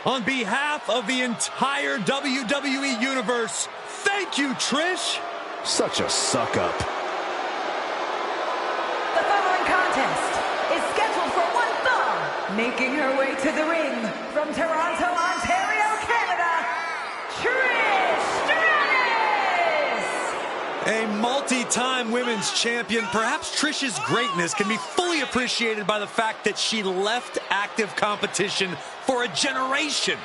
On behalf of the entire WWE Universe, thank you, Trish. Such a suck-up. The following contest is scheduled for one fall. Making her way to the ring from Toronto, Ontario, Canada, Trish Stratus! A multi-time women's champion, perhaps Trish's greatness can be fully appreciated by the fact that she left active competition for a generation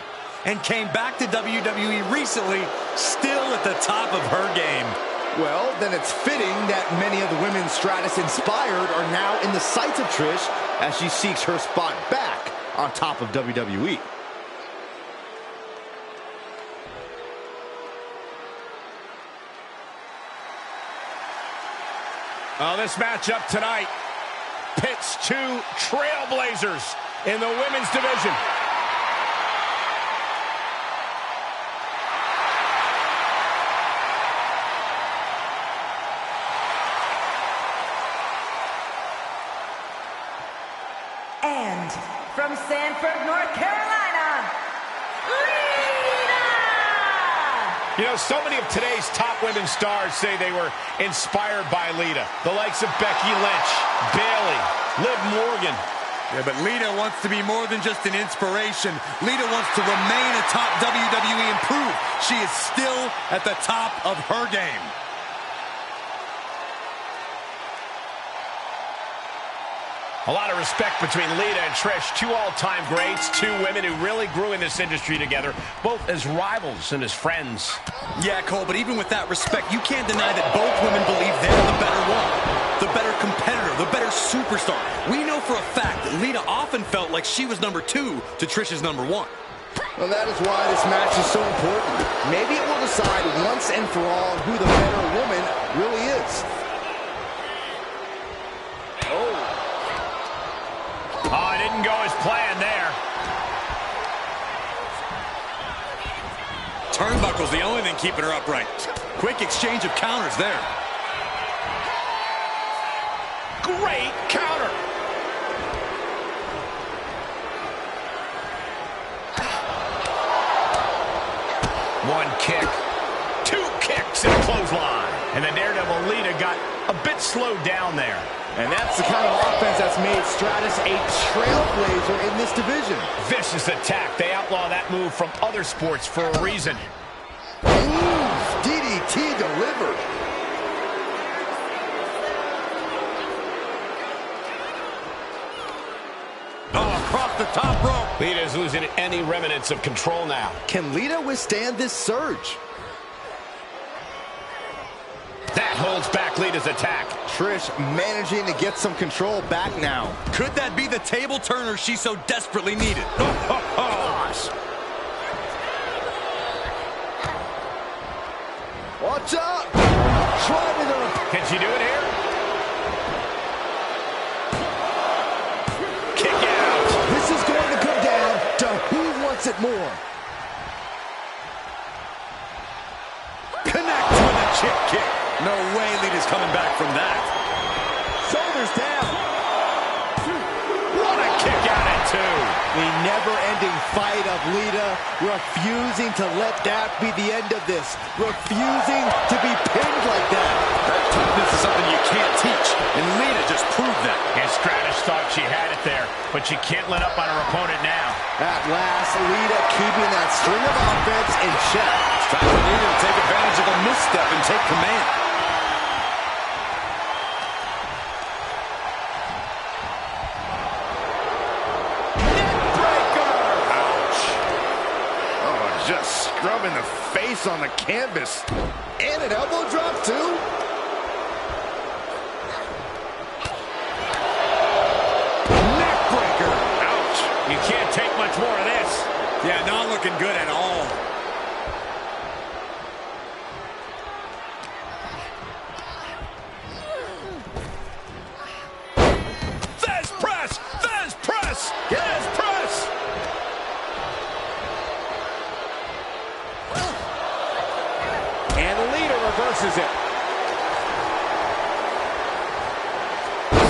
and came back to WWE recently, still at the top of her game. Well, then it's fitting that many of the women Stratus inspired are now in the sights of Trish as she seeks her spot back on top of WWE. Oh, this matchup tonight pits two trailblazers in the women's division. And from Sanford, North Carolina, Lita! You know, so many of today's top women's stars say they were inspired by Lita. The likes of Becky Lynch, Bayley, Liv Morgan. Yeah, but Lita wants to be more than just an inspiration. Lita wants to remain atop WWE and prove she is still at the top of her game. A lot of respect between Lita and Trish, two all-time greats, two women who really grew in this industry together, both as rivals and as friends. Yeah, Cole, but even with that respect, you can't deny that both women believe they're the better one, the better competitor, the better superstar. We know for a fact that Lita often felt like she was number two to Trish's number one. Well, that is why this match is so important. Maybe it will decide once and for all who the better woman really is. Oh, it didn't go as planned there. Turnbuckle's the only thing keeping her upright. Quick exchange of counters there. Great counter. One kick. Two kicks and a clothesline. And the Daredevil Lita got a bit slowed down there. And that's the kind of offense that's made Stratus a trailblazer in this division. Vicious attack. They outlaw that move from other sports for a reason. Ooh, DDT delivered. Oh, across the top rope. Lita's losing any remnants of control now. Can Lita withstand this surge? That holds back Lita's attack. Trish managing to get some control back now. Could that be the table turner she so desperately needed? Gosh. Watch out! Driving her. Can she do it here? Kick out. This is going to come down to who wants it more. Connect with a chip kick. No way Lita's coming back from that. Shoulders down. What a kick out at two. The never-ending fight of Lita, refusing to let that be the end of this. Refusing to be pinned like that. That toughness is something you can't teach, and Lita just proved that. And Stratus thought she had it there, but she can't let up on her opponent now. At last, Lita keeping that string of offense in check. Time for Lita to take advantage of a misstep and take command. Just scrubbing the face on the canvas. And an elbow drop, too. Neckbreaker. Ouch. You can't take much more of this. Yeah, not looking good at all. Fez press! Fez press! Fez press! And Lita reverses it.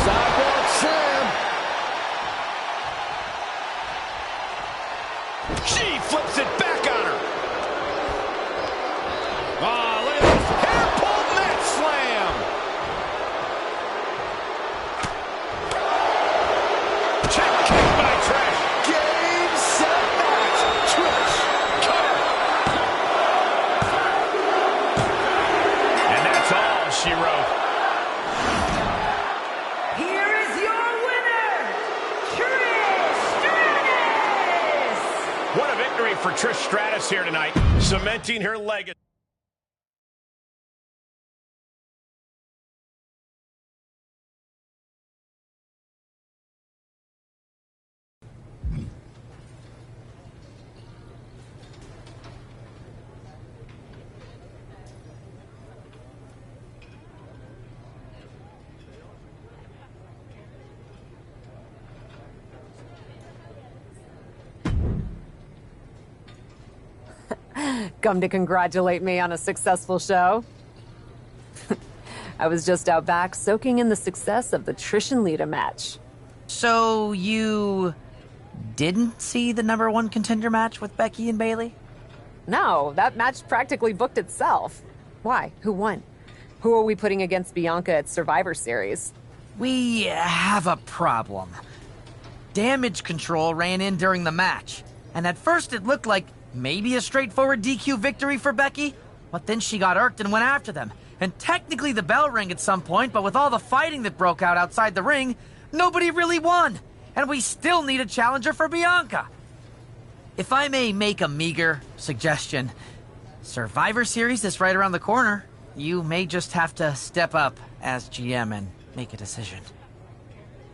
Sidewalk slam. She Trish Stratus here tonight, cementing her legacy. Come to congratulate me on a successful show? I was just out back soaking in the success of the Trish and Lita match. So you didn't see the #1 contender match with Becky and Bayley? No, that match practically booked itself. Why? Who won? Who are we putting against Bianca at Survivor Series? We have a problem. Damage Control ran in during the match, and at first it looked like maybe a straightforward DQ victory for Becky, but then she got irked and went after them. And technically the bell rang at some point, but with all the fighting that broke out outside the ring, nobody really won. And we still need a challenger for Bianca. If I may make a meager suggestion, Survivor Series is right around the corner. You may just have to step up as GM and make a decision.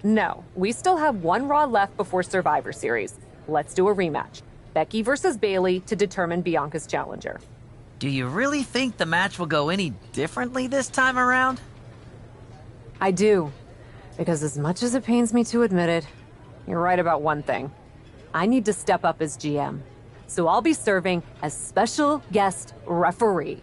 No, we still have one Raw left before Survivor Series. Let's do a rematch. Becky versus Bayley to determine Bianca's challenger. Do you really think the match will go any differently this time around? I do. Because as much as it pains me to admit it, you're right about one thing. I need to step up as GM. So I'll be serving as special guest referee.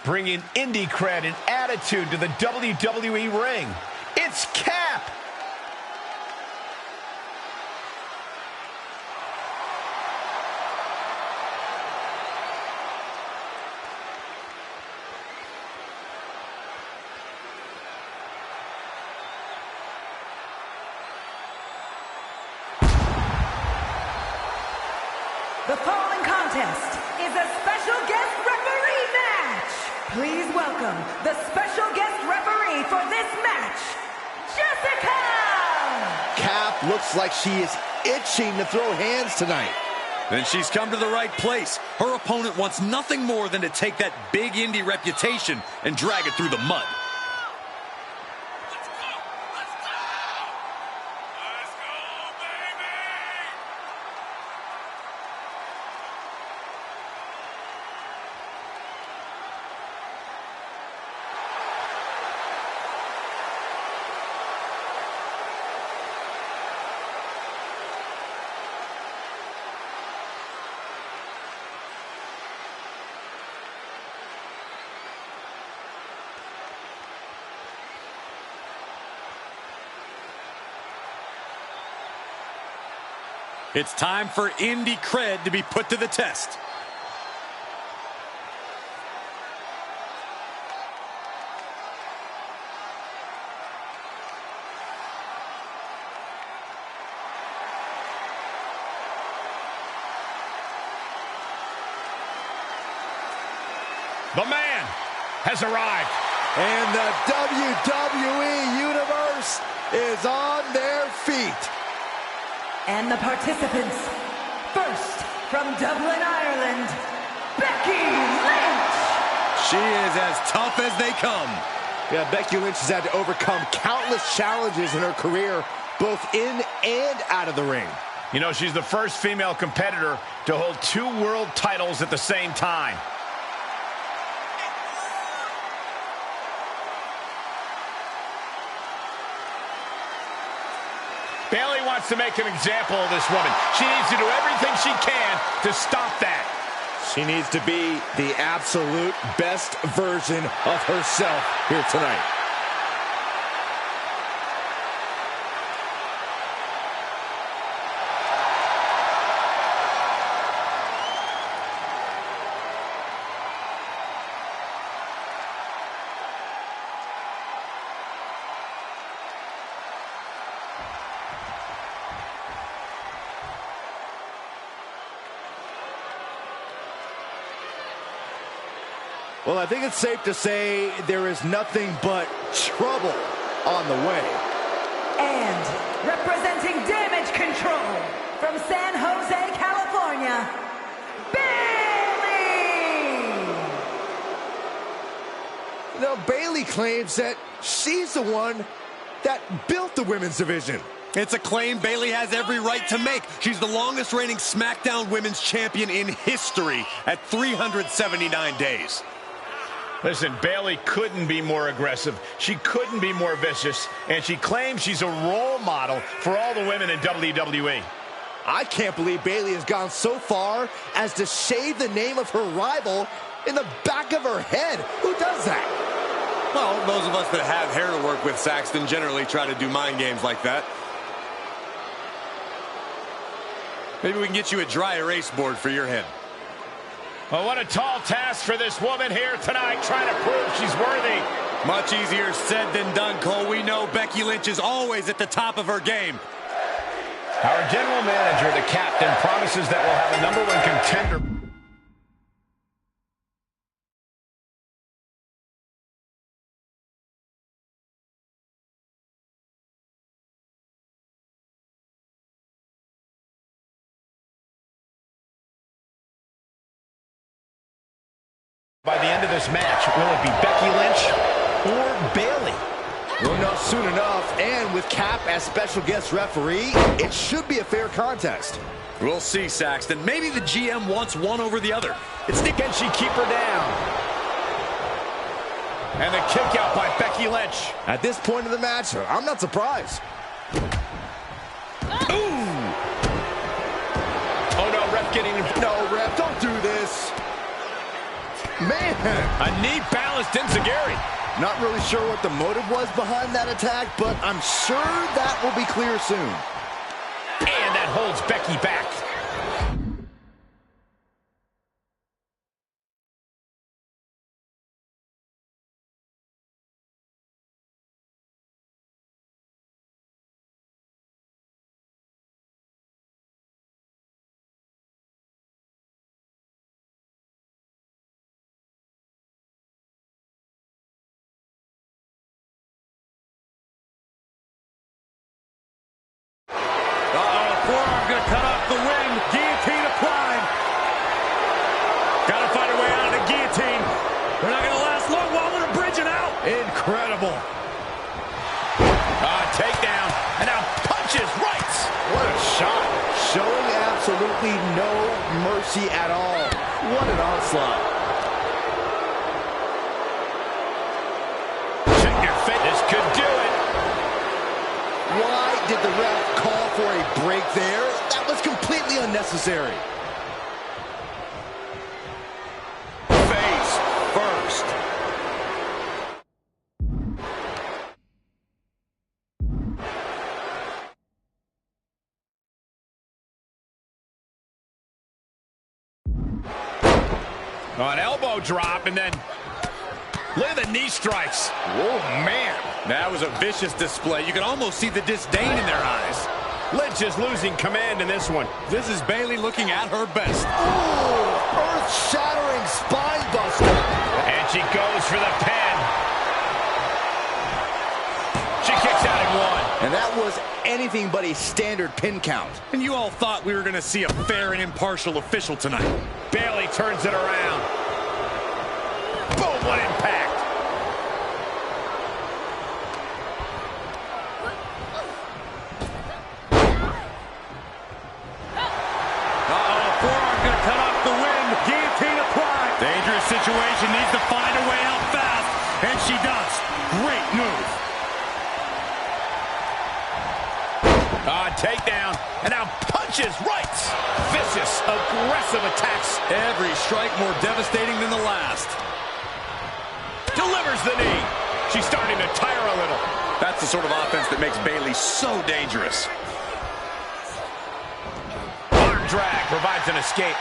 Bringing indie cred and attitude to the WWE ring, it's Cap. The following contest is a special guest referee match. Please welcome the special guest referee for this match, Jessica! Cap looks like she is itching to throw hands tonight. Then she's come to the right place. Her opponent wants nothing more than to take that big indie reputation and drag it through the mud. It's time for indie cred to be put to the test. The man has arrived. And the WWE Universe is on their feet. And the participants, first from Dublin, Ireland, Becky Lynch. She is as tough as they come. Yeah, Becky Lynch has had to overcome countless challenges in her career, both in and out of the ring. You know, she's the first female competitor to hold 2 world titles at the same time. Bayley wants to make an example of this woman. She needs to do everything she can to stop that. She needs to be the absolute best version of herself here tonight. Well, I think it's safe to say there is nothing but trouble on the way. And representing Damage Control from San Jose, California, Bayley! You know, Bayley claims that she's the one that built the women's division. It's a claim Bayley has every right to make. She's the longest reigning SmackDown Women's Champion in history at 379 days. Listen, Bayley couldn't be more aggressive. She couldn't be more vicious. And she claims she's a role model for all the women in WWE. I can't believe Bayley has gone so far as to shave the name of her rival in the back of her head. Who does that? Well, those of us that have hair to work with, Saxton, generally try to do mind games like that. Maybe we can get you a dry erase board for your head. Well, what a tall task for this woman here tonight, trying to prove she's worthy. Much easier said than done, Cole. We know Becky Lynch is always at the top of her game. Our general manager, the captain, promises that we'll have a #1 contender. By the end of this match, will it be Becky Lynch or Bayley? We'll know soon enough, and with Cap as special guest referee, it should be a fair contest. We'll see, Saxton. Maybe the GM wants one over the other. Can she keep her down? And the kick out by Becky Lynch. At this point of the match, I'm not surprised. Ooh! Oh no, ref getting in. No, ref, don't do this. Man! A knee balanced Enziguri. Not really sure what the motive was behind that attack, but I'm sure that will be clear soon. And that holds Becky back. Forearm gonna cut off the wing. Guillotine applied. Gotta find a way out of the guillotine. They're not gonna last long while they're bridging out. Incredible. Takedown. And now punches right. What a shot. Showing absolutely no mercy at all. What an onslaught. Check your fit. This could do it. Why did the ref call for a break there? That was completely unnecessary. Face first. An elbow drop, and then look at the knee strikes. Oh, man. That was a vicious display. You can almost see the disdain in their eyes. Lynch is losing command in this one. This is Bayley looking at her best. Ooh, earth-shattering spine buster. She goes for the pin. She kicks out in one. And that was anything but a standard pin count. And you all thought we were going to see a fair and impartial official tonight. Bayley turns it around. Boom, what impact. Forearm going to cut off the wind. Guillotine applied. Dangerous situation. Needs to find a way out fast. And she does. Great move. Takedown. And now punches right. Vicious, aggressive attacks. Every strike more devastating than the last. Delivers the knee. She's starting to tire a little. That's the sort of offense that makes Bayley so dangerous. Arm drag provides an escape.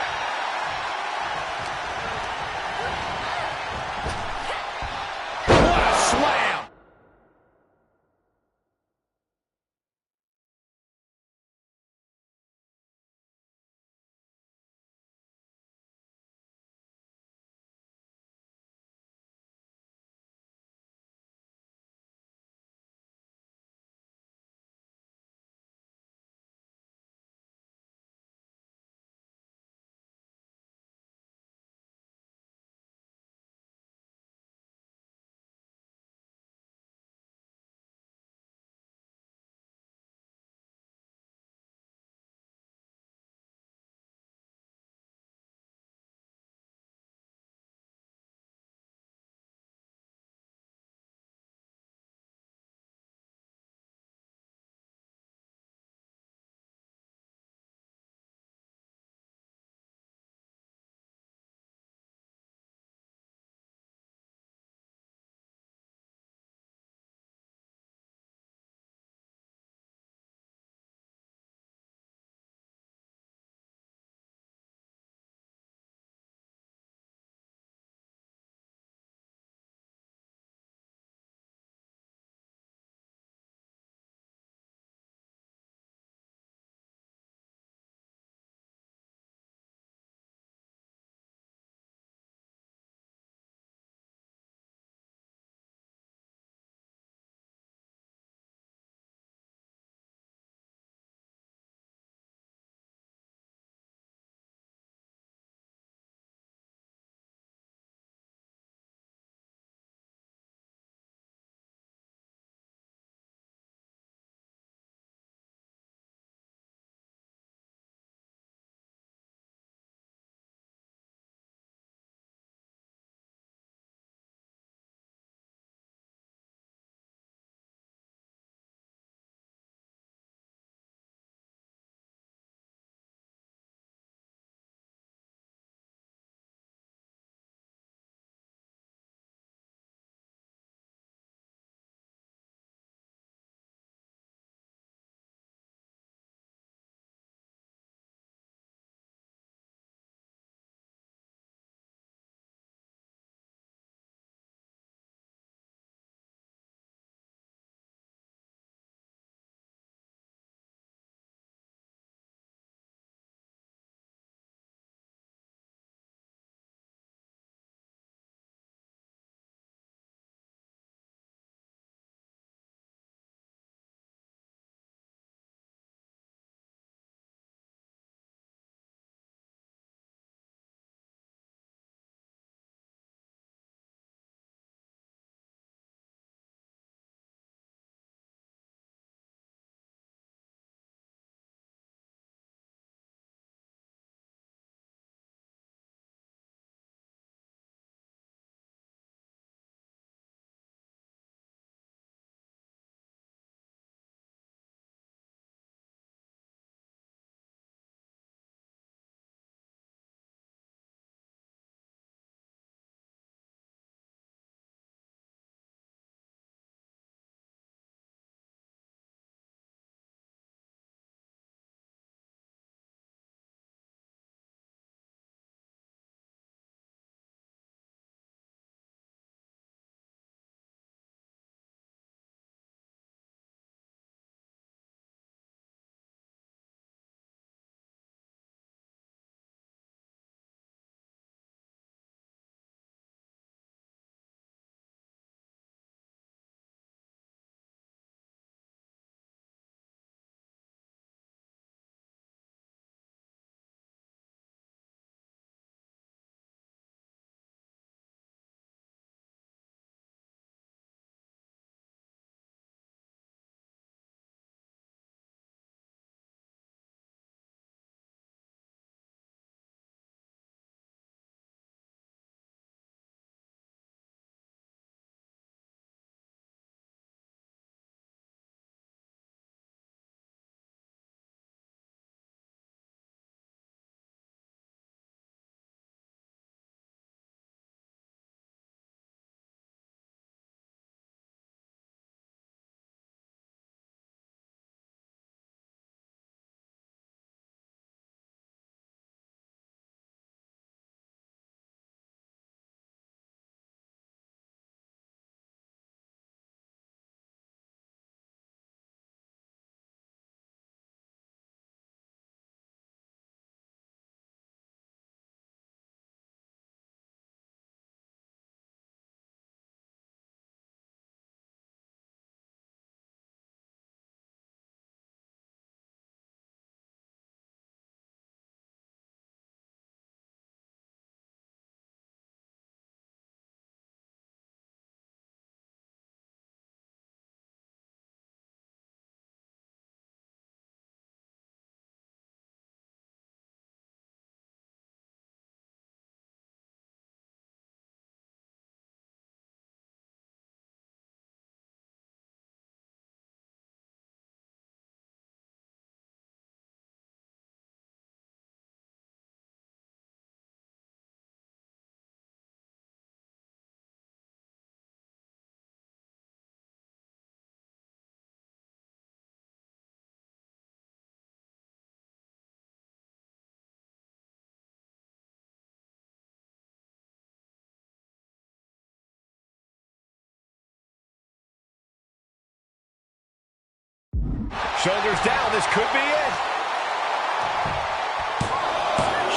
Shoulders down, this could be it.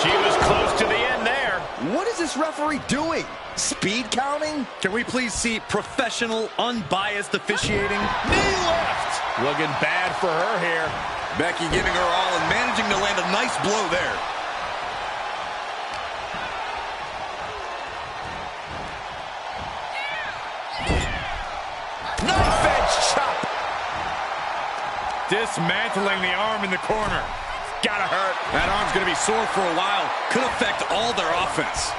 She was close to the end there. What is this referee doing? Speed counting? Can we please see professional, unbiased officiating? Knee left. Looking bad for her here. Becky giving her all and managing to land a nice blow there. Knife edge chop. Dismantling the arm in the corner. Gotta hurt. That arm's going to be sore for a while. Could affect all their offense.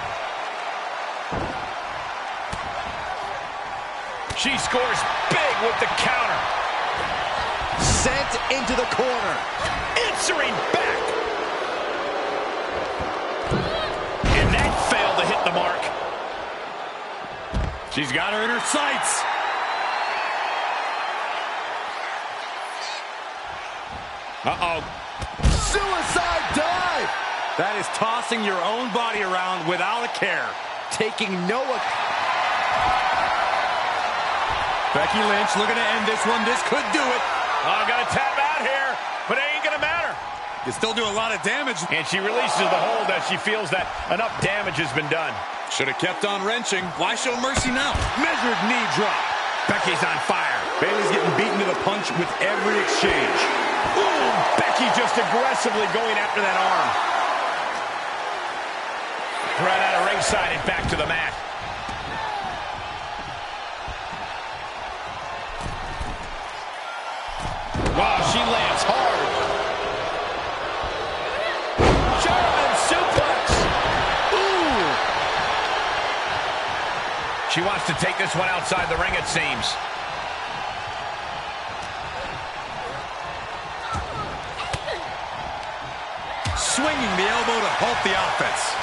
She scores big with the counter. Sent into the corner. Answering back. And that failed to hit the mark. She's got her in her sights. Uh-oh. Suicide dive! That is tossing your own body around without a care. Taking no... Becky Lynch looking to end this one. This could do it. Oh, got to tap out here, but it ain't going to matter. You still do a lot of damage. And she releases the hold as she feels that enough damage has been done. Should have kept on wrenching. Why show mercy now? Measured knee drop. Becky's on fire. Bayley's getting beaten to the punch with every exchange. Ooh, Becky just aggressively going after that arm. Right out of ringside and back to the mat. Wow, she lands hard. German suplex. Ooh. She wants to take this one outside the ring, it seems. Swinging the elbow to halt the offense.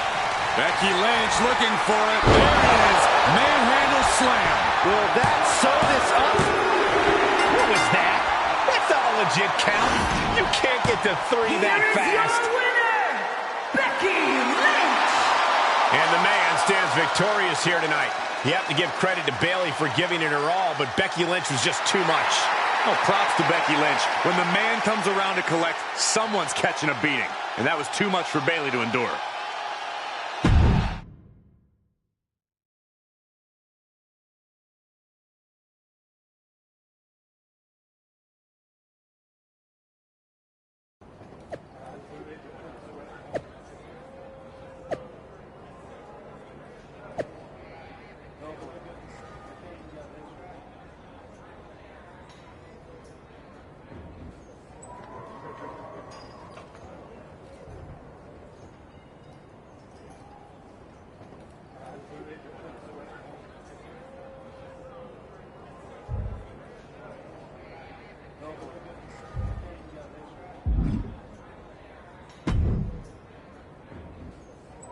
Becky Lynch looking for it. There it is. Manhandle slam. Will that sew this up? What was that? That's not a legit count. You can't get to 3 that fast. Your winner, Becky Lynch. And the man stands victorious here tonight. You have to give credit to Bayley for giving it her all, but Becky Lynch was just too much. Oh, props to Becky Lynch. When the man comes around to collect, someone's catching a beating. And that was too much for Bayley to endure.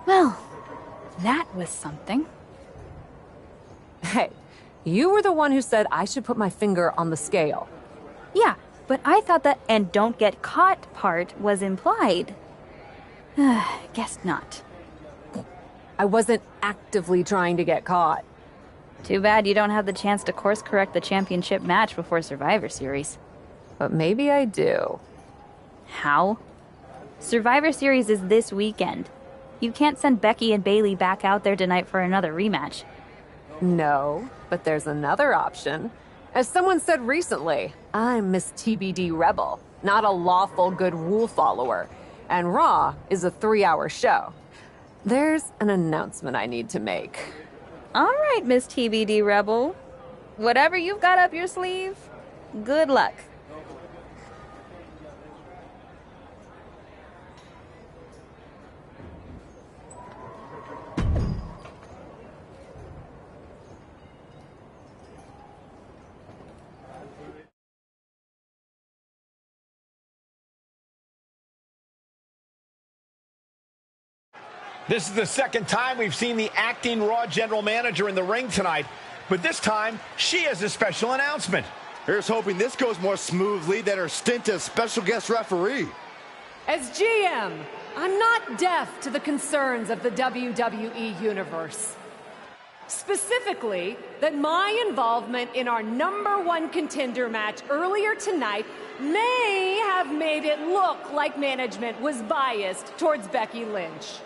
Well, that was something. Hey, you were the one who said I should put my finger on the scale. Yeah, but I thought that "and don't get caught" part was implied. Guess not. I wasn't actively trying to get caught. Too bad you don't have the chance to course correct the championship match before Survivor Series. But maybe I do. How? Survivor Series is this weekend. You can't send Becky and Bayley back out there tonight for another rematch. No, but there's another option. As someone said recently, I'm Miss TBD Rebel, not a lawful good rule follower. And Raw is a 3-hour show. There's an announcement I need to make. All right, Miss TBD Rebel. Whatever you've got up your sleeve, good luck. This is the second time we've seen the acting Raw general manager in the ring tonight, but this time she has a special announcement. Here's hoping this goes more smoothly than her stint as special guest referee. As GM, I'm not deaf to the concerns of the WWE Universe. Specifically, that my involvement in our #1 contender match earlier tonight may have made it look like management was biased towards Becky Lynch.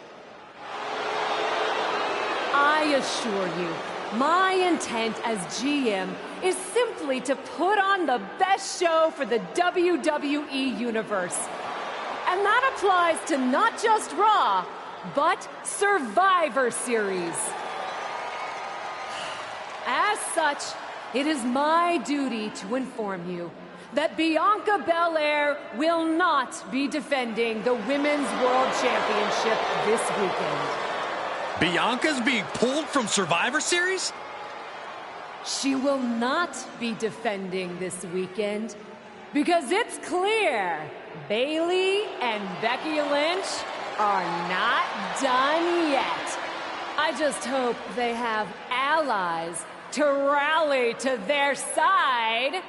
I assure you, my intent as GM is simply to put on the best show for the WWE Universe. And that applies to not just Raw, but Survivor Series. As such, it is my duty to inform you that Bianca Belair will not be defending the Women's World Championship this weekend. Bianca's being pulled from Survivor Series? She will not be defending this weekend because it's clear Bayley and Becky Lynch are not done yet. I just hope they have allies to rally to their side.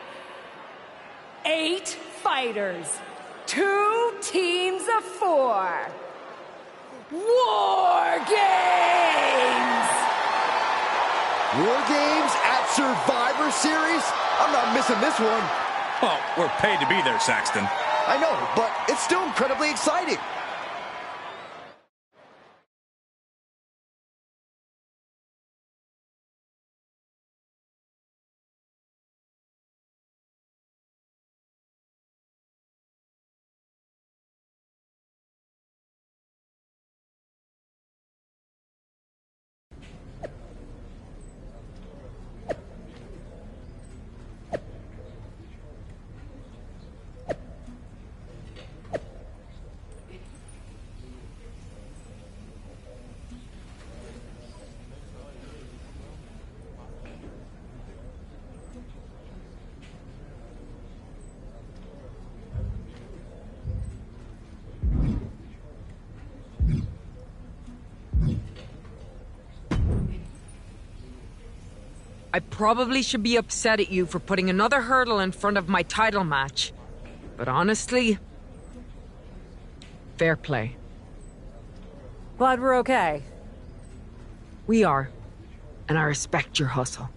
8 fighters, 2 teams of 4. War Games! War Games at Survivor Series? I'm not missing this one. Well, we're paid to be there, Saxton. I know, but it's still incredibly exciting. I probably should be upset at you for putting another hurdle in front of my title match. But honestly, fair play. Glad we're okay. We are, and I respect your hustle.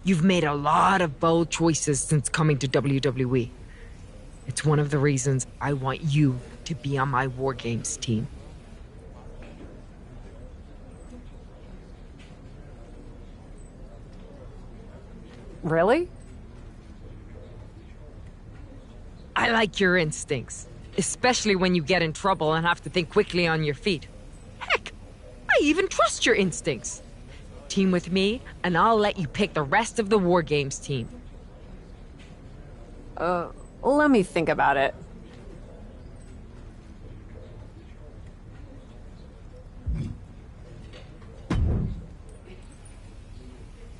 You've made a lot of bold choices since coming to WWE. It's one of the reasons I want you to be on my War Games team. Really? I like your instincts, especially when you get in trouble and have to think quickly on your feet. Heck, I even trust your instincts. Team with me, and I'll let you pick the rest of the War Games team. Let me think about it.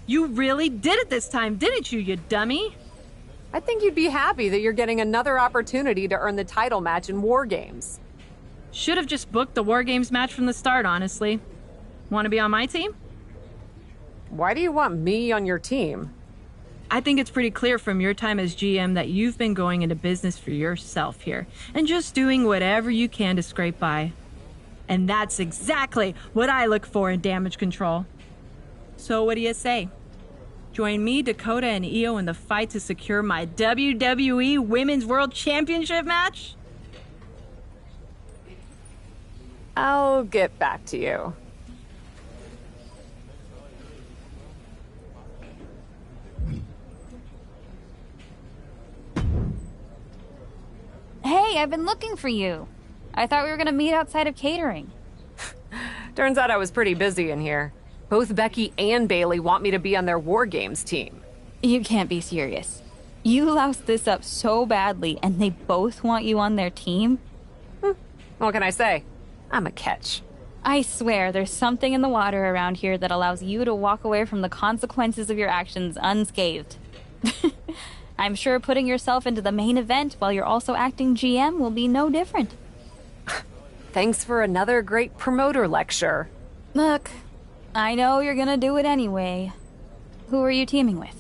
You really did it this time, didn't you, you dummy? I think you'd be happy that you're getting another opportunity to earn the title match in War Games. Should have just booked the War Games match from the start, honestly. Want to be on my team? Why do you want me on your team? I think it's pretty clear from your time as GM that you've been going into business for yourself here, and just doing whatever you can to scrape by. And that's exactly what I look for in Damage Control. So what do you say? Join me, Dakota, and Io in the fight to secure my WWE Women's World Championship match? I'll get back to you. Hey, I've been looking for you. I thought we were gonna meet outside of catering. Turns out I was pretty busy in here. Both Becky and Bayley want me to be on their War Games team. You can't be serious. You loused this up so badly, and they both want you on their team? What can I say? I'm a catch. I swear, there's something in the water around here that allows you to walk away from the consequences of your actions unscathed. I'm sure putting yourself into the main event while you're also acting GM will be no different. Thanks for another great promoter lecture. Look, I know you're gonna do it anyway. Who are you teaming with?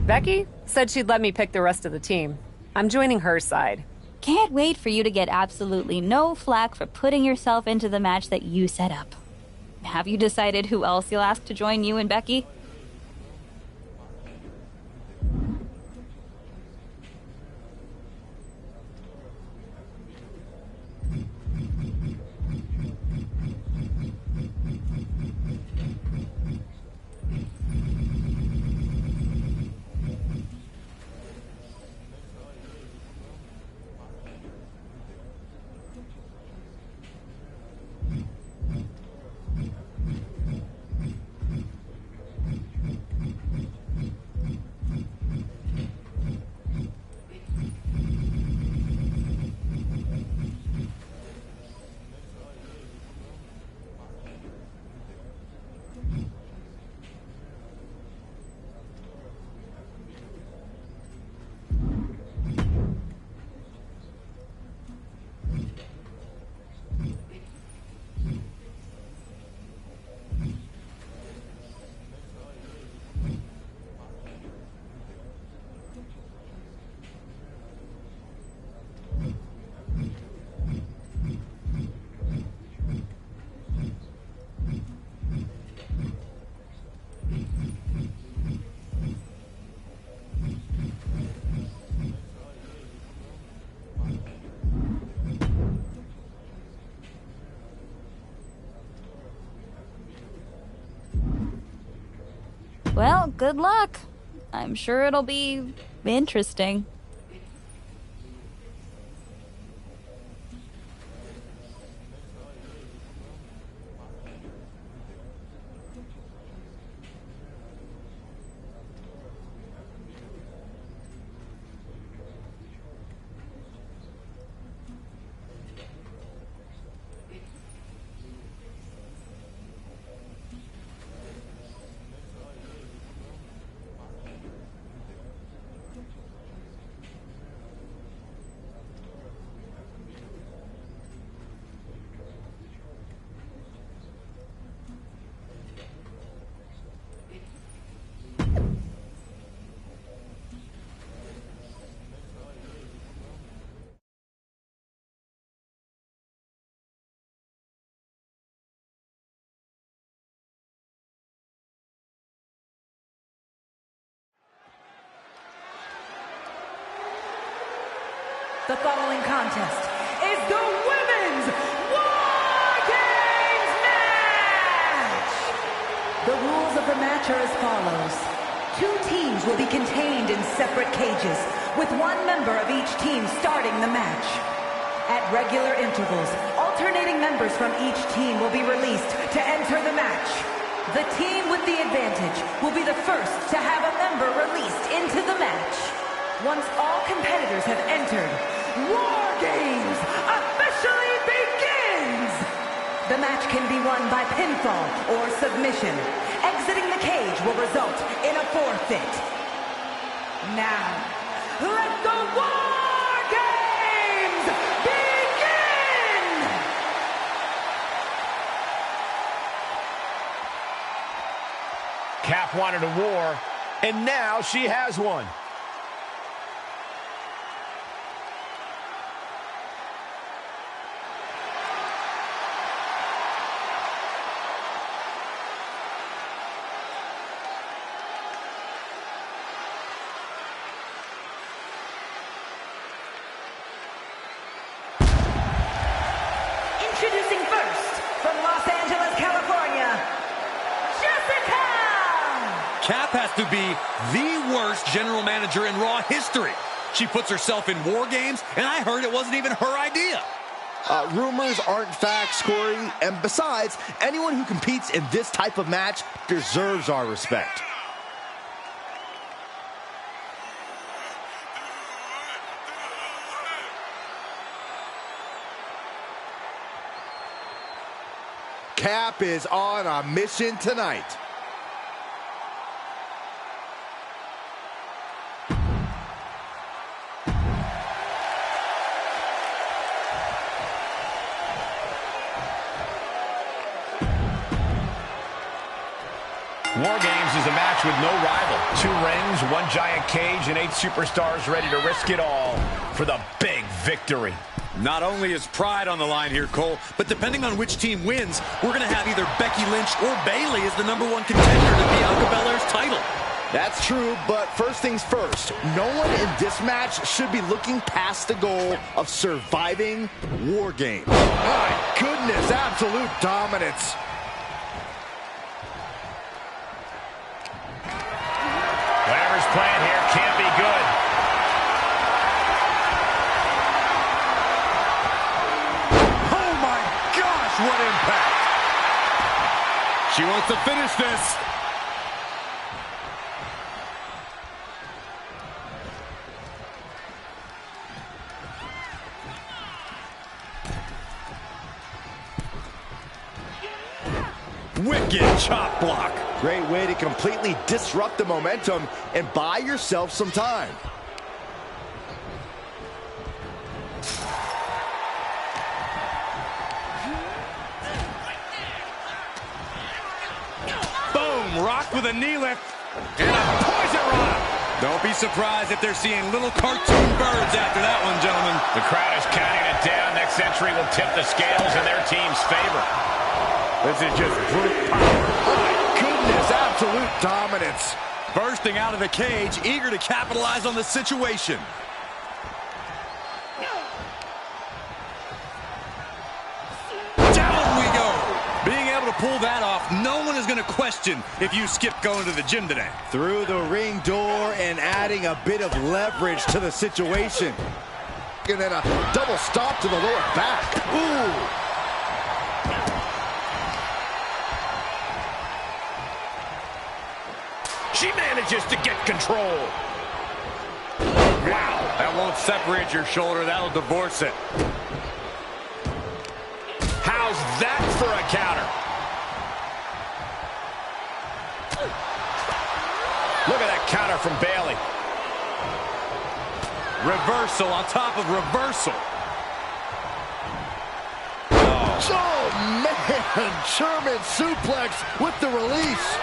Becky said she'd let me pick the rest of the team. I'm joining her side. Can't wait for you to get absolutely no flack for putting yourself into the match that you set up. Have you decided who else you'll ask to join you and Becky? Well, good luck. I'm sure it'll be interesting. The following contest is the Women's War Games match! The rules of the match are as follows. 2 teams will be contained in separate cages, with 1 member of each team starting the match. At regular intervals, alternating members from each team will be released to enter the match. The team with the advantage will be the first to have a member released into the match. Once all competitors have entered, War Games officially begins! The match can be won by pinfall or submission. Exiting the cage will result in a forfeit. Now, let the War Games begin! Cap wanted a war, and now she has one. Introducing first, from Los Angeles, California, Jessica! Cap has to be the worst general manager in Raw history. She puts herself in War Games, and I heard it wasn't even her idea. Rumors aren't facts, Corey. And besides, anyone who competes in this type of match deserves our respect. Cap is on a mission tonight. War Games is a match with no rival. 2 rings, 1 giant cage, and 8 superstars ready to risk it all for the big victory. Not only is pride on the line here, Cole, but depending on which team wins, we're going to have either Becky Lynch or Bayley as the #1 contender to Bianca Belair's title. That's true, but first things first, no one in this match should be looking past the goal of surviving War Games. My goodness, absolute dominance. Whatever's playing here can't be good. Oh my gosh, what impact! She wants to finish this. Wicked chop block. Great way to completely disrupt the momentum and buy yourself some time. Boom, rocked with a knee lift. And a poison rock. Don't be surprised if they're seeing little cartoon birds after that one, gentlemen. The crowd is counting it down. Next entry will tip the scales in their team's favor. This is just brute power. My goodness, absolute dominance. Bursting out of the cage, eager to capitalize on the situation. Down we go. Being able to pull that off, no one is going to question if you skipped going to the gym today. Through the ring door and adding a bit of leverage to the situation. And then a double stomp to the lower back. Ooh. She manages to get control. Wow, that won't separate your shoulder. That'll divorce it. How's that for a counter? Look at that counter from Bayley. Reversal on top of reversal. Oh, man. German suplex with the release.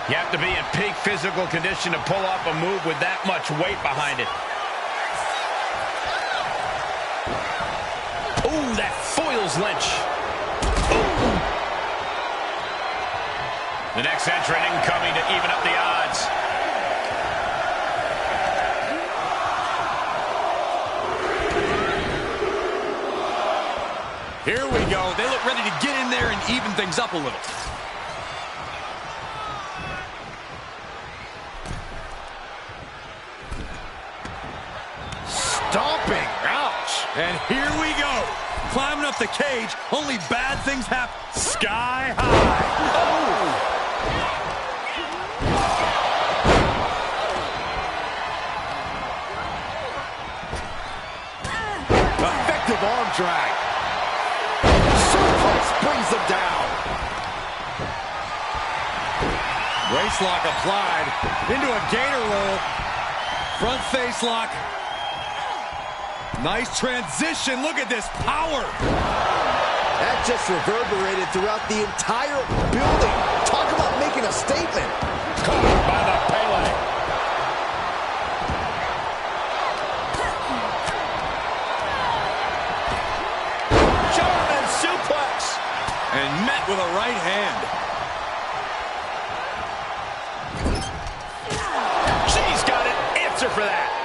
You have to be in peak physical condition to pull off a move with that much weight behind it. Ooh, that foils Lynch. Ooh. The next entrant incoming to even up the odds. Here we go. They look ready to get in there and even things up a little. Stomping. Ouch. And here we go. Climbing up the cage. Only bad things happen. Sky high. Oh! Effective arm drag. Suplex brings them down. Waist lock applied. Into a gator roll. Front face lock. Nice transition. Look at this power. That just reverberated throughout the entire building. Talk about making a statement. Caught by the Pele. German suplex. And met with a right hand. She's got an answer for that.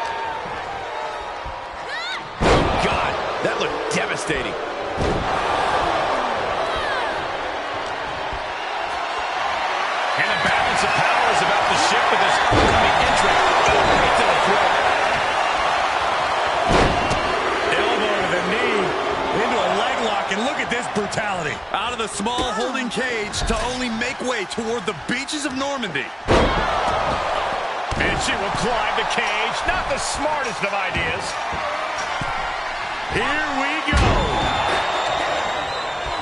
That looked devastating. And the balance of power is about to shift with this upcoming entrant. Right to the throat. Elbow to the knee. Into a leg lock. And look at this brutality. Out of the small holding cage to only make way toward the beaches of Normandy. And she will climb the cage. Not the smartest of ideas. Here we go.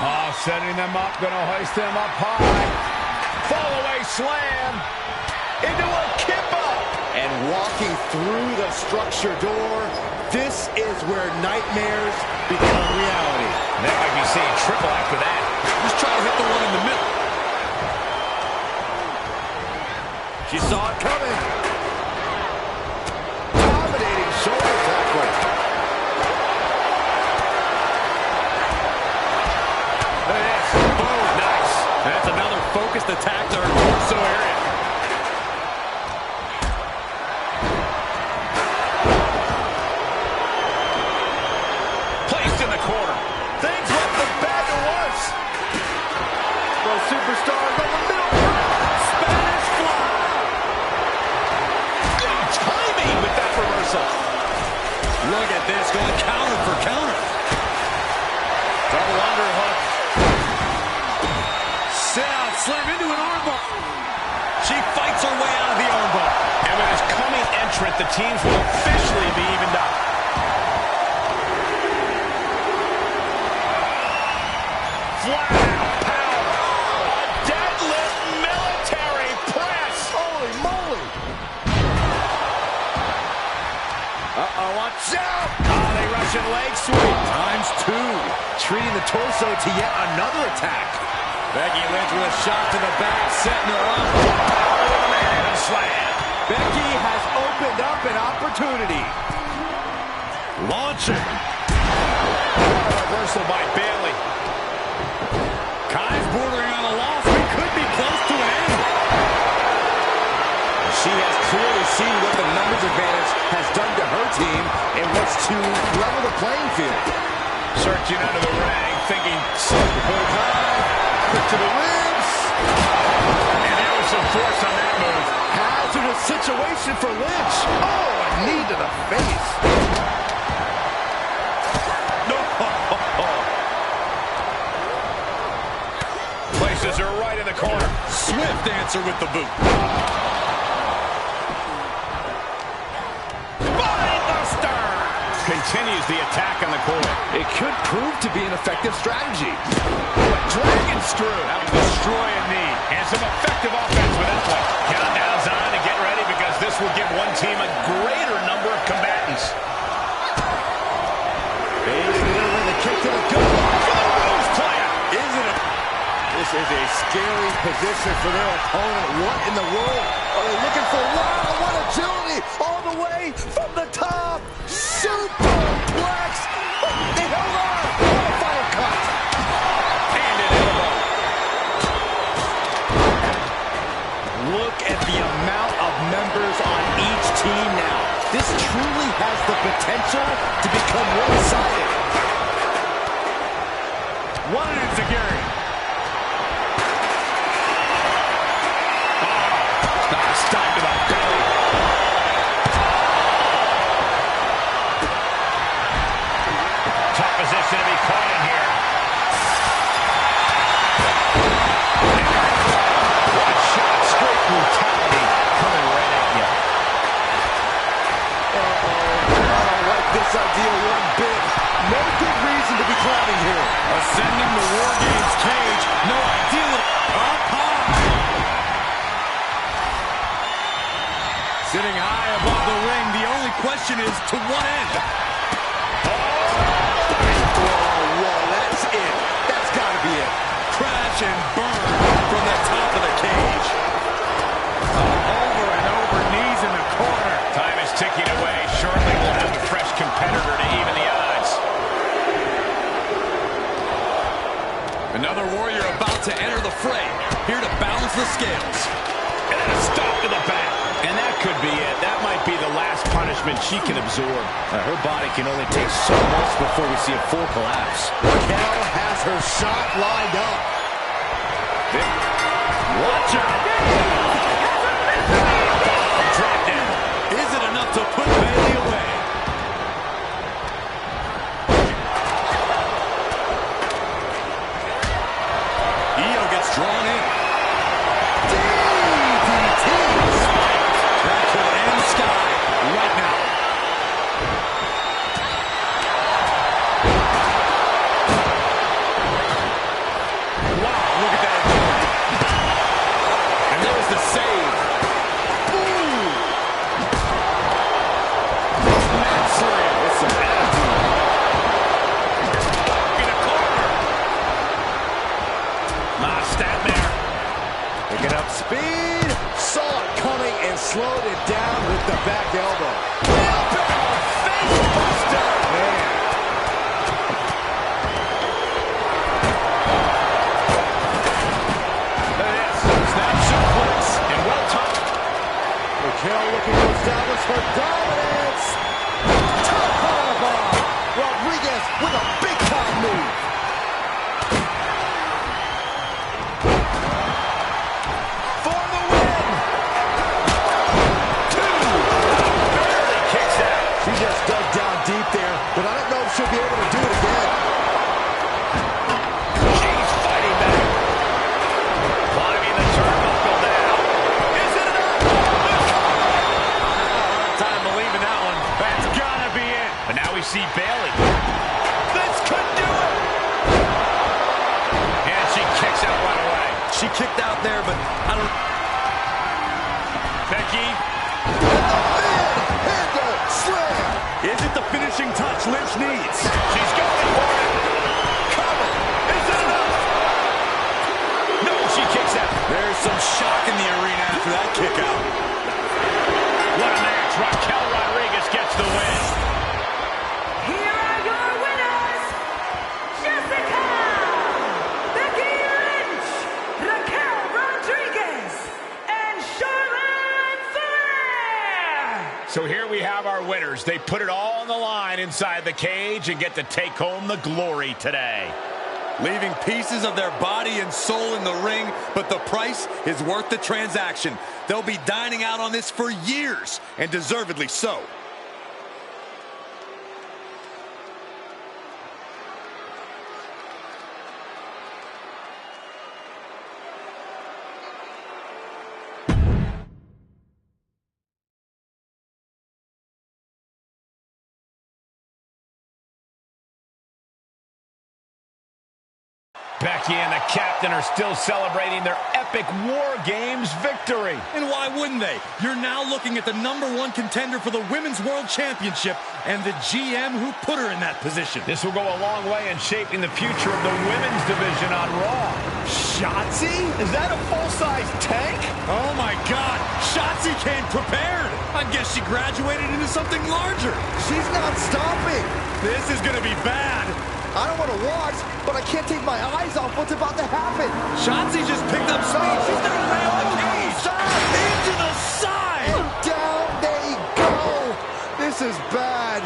Oh, setting them up, gonna hoist them up high. Fall away slam into a kip-up. And walking through the structure door, this is where nightmares become reality. That might be saying triple after that. Just try to hit the one in the middle. She saw it coming. Dominating shoulder tackle. There it is. Boom. Nice. That's another focused attack to her torso area. Placed in the corner. Things went from bad to worse. Those superstars on the middle. Spanish fly. Good timing with that reversal. Look at this, going counter for counter. Double underhook. Sit out, slam into an armbar. She fights her way out of the armbar. And with his coming entrant, the teams will officially be evened up. Flat out power. A deadlift military press. Holy moly. Uh-oh, watch out. Oh, they Russian leg sweep. ×2. Treating the torso to yet another attack. Becky Lynch with a shot to the back, setting her up. Power with a man slam. Becky has opened up an opportunity. Launching. Reversal by Bayley. Kai's bordering on a loss. We could be close to an end. She has clearly seen what the numbers advantage has done to her team and wants to level the playing field. Searching under the ring, thinking Hook high, quick to the ribs. and there was some force on that move. Hazardous situation for Lynch. Oh, a knee to the face. Places her right in the corner. Swift answer with the boot. Spinebuster! Continues the attack on the corner. It could prove to be an effective strategy. Oh, a dragon screw. That will destroy a knee. And some effective offense with that play. Countdown's on to get ready because this will give one team a greater number of combatants. Bailey delivering the kick to the gut. Good moves, player. Isn't it? This is a scary position for their opponent. What in the world are they looking for? Wow, what agility! All the way from the top. Superplex. They held on. What a final cut. And an elbow. Look at the amount of members on each team now. This truly has the potential to become one-sided. One enziguri. Stop to the belly. Tough position to be caught in here. What a shot. Straight brutality coming right at you. I don't like this idea one bit. No good reason to be clowning here. Ascending the War Games cage. No idea what... Up high. Sitting high above the ring. The only question is, to what end? Whoa, that's it. That's got to be it. Crash and burn from the top of the cage. Over and over, knees in the corner. Time is ticking away. Shortly we'll have a fresh competitor to even the odds. Another warrior about to enter the fray. Here to balance the scales. And then a stop to the back. And that could be it. That might be the last punishment she can absorb. Her body can only take so much before we see a full collapse. Raquel has her shot lined up. Watch out. Drop down. Is it enough to put Bayley away? Io gets drawn in. That could end Sky right now. Wow, look at that agility. And there's slowed it down with the back elbow. Wheelbarrow face buster! Man. Snap suplex and well timed. Raquel looking to establish her dominance. Top powerbomb. Rodriguez with a big time move. For the win. 2. Barely kicks out. She just dug down deep there, but I don't know if she'll be able to do it again. She's fighting back. Climbing the turnbuckle now. Is it enough? Hard time believing that one. That's gotta be it. But now we see Bayley. This could do it. And she kicks out right away. She kicked out there, but I don't... Becky. Handle slam. Is it the finishing touch Lynch needs? She's going for it. Cover. Is it enough? No, she kicks out. There's some shock in the arena after that kick out. What a match. Raquel Rodriguez gets the win. Here are your winners, Jessica, Becky Lynch, Raquel Rodriguez, and Charlotte Flair. So here we have our winners. They put it all on the line inside the cage and get to take home the glory today. Leaving pieces of their body and soul in the ring, but the price is worth the transaction. They'll be dining out on this for years, and deservedly so. Becky and the captain are still celebrating their epic War Games victory. And why wouldn't they? You're now looking at the #1 contender for the Women's World Championship and the GM who put her in that position. This will go a long way in shaping the future of the women's division on Raw. Shotzi? Is that a full-size tank? Oh my God, Shotzi came prepared. I guess she graduated into something larger. She's not stopping. This is gonna be bad. I don't want to watch, but I can't take my eyes off what's about to happen. Shotzi just picked up speed. She's gonna ram the cage. Into the side. And down they go. This is bad.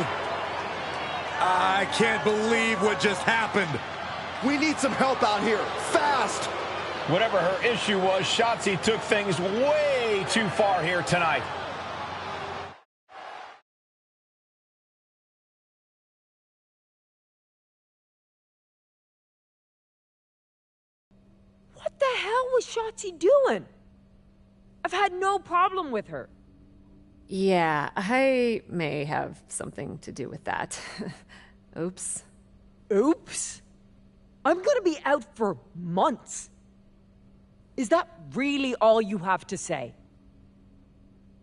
I can't believe what just happened. We need some help out here. Fast. Whatever her issue was, Shotzi took things way too far here tonight. What the hell was Shotzi doing? I've had no problem with her. Yeah, I may have something to do with that. Oops. Oops. I'm gonna be out for months. Is that really all you have to say?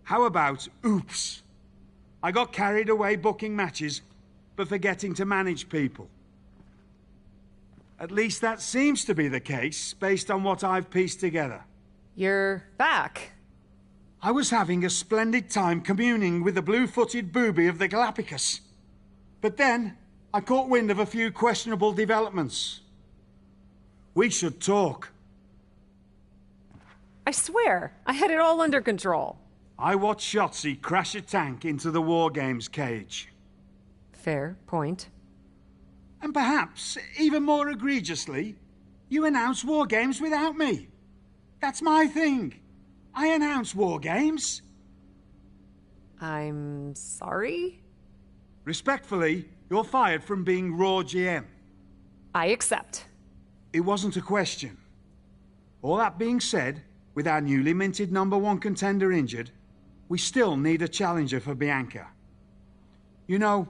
How about oops? I got carried away booking matches, but forgetting to manage people. At least that seems to be the case, based on what I've pieced together. You're back. I was having a splendid time communing with the blue-footed booby of the Galapagos. But then, I caught wind of a few questionable developments. We should talk. I swear, I had it all under control. I watched Shotzi crash a tank into the War Games cage. Fair point. And perhaps, even more egregiously, you announce War Games without me. That's my thing. I announce War Games. I'm sorry? Respectfully, you're fired from being Raw GM. I accept. It wasn't a question. All that being said, with our newly minted #1 contender injured, we still need a challenger for Bianca. You know,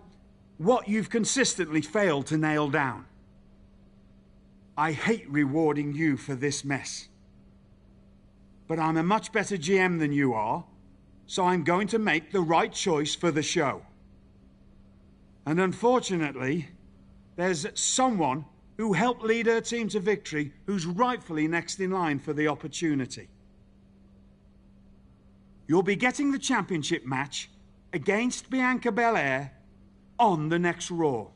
what you've consistently failed to nail down. I hate rewarding you for this mess. But I'm a much better GM than you are, so I'm going to make the right choice for the show. And unfortunately, there's someone who helped lead her team to victory who's rightfully next in line for the opportunity. You'll be getting the championship match against Bianca Belair on the next Raw.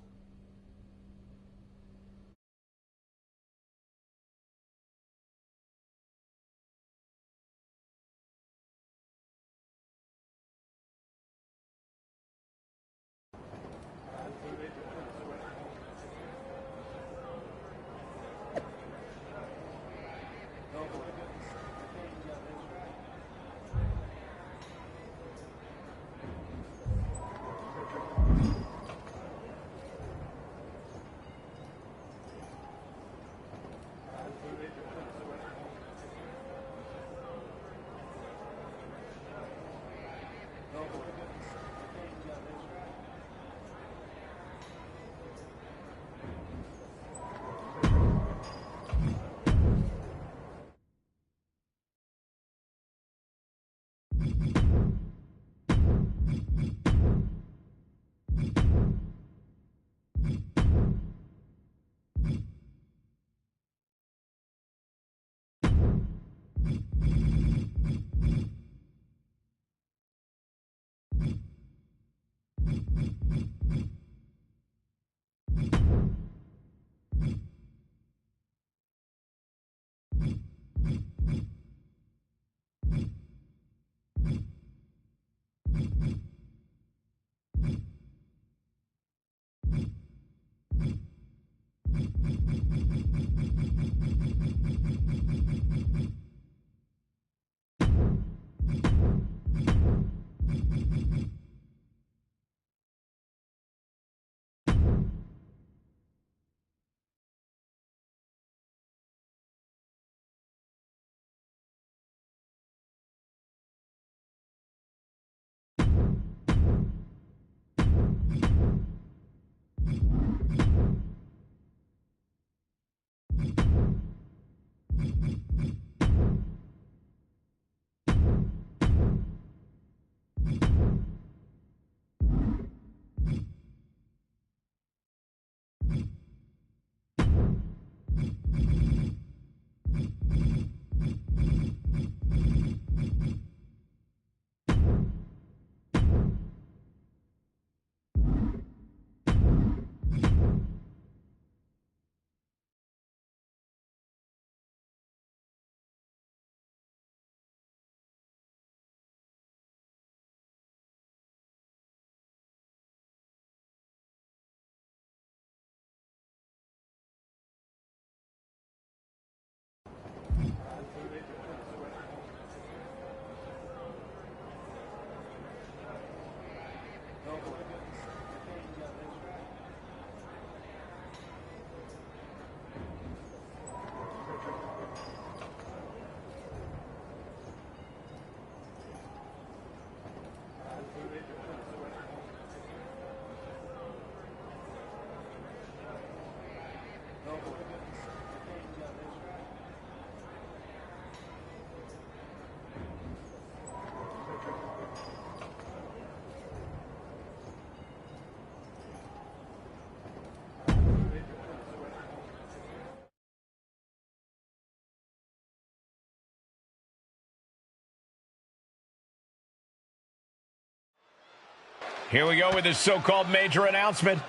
Here we go with this so-called major announcement.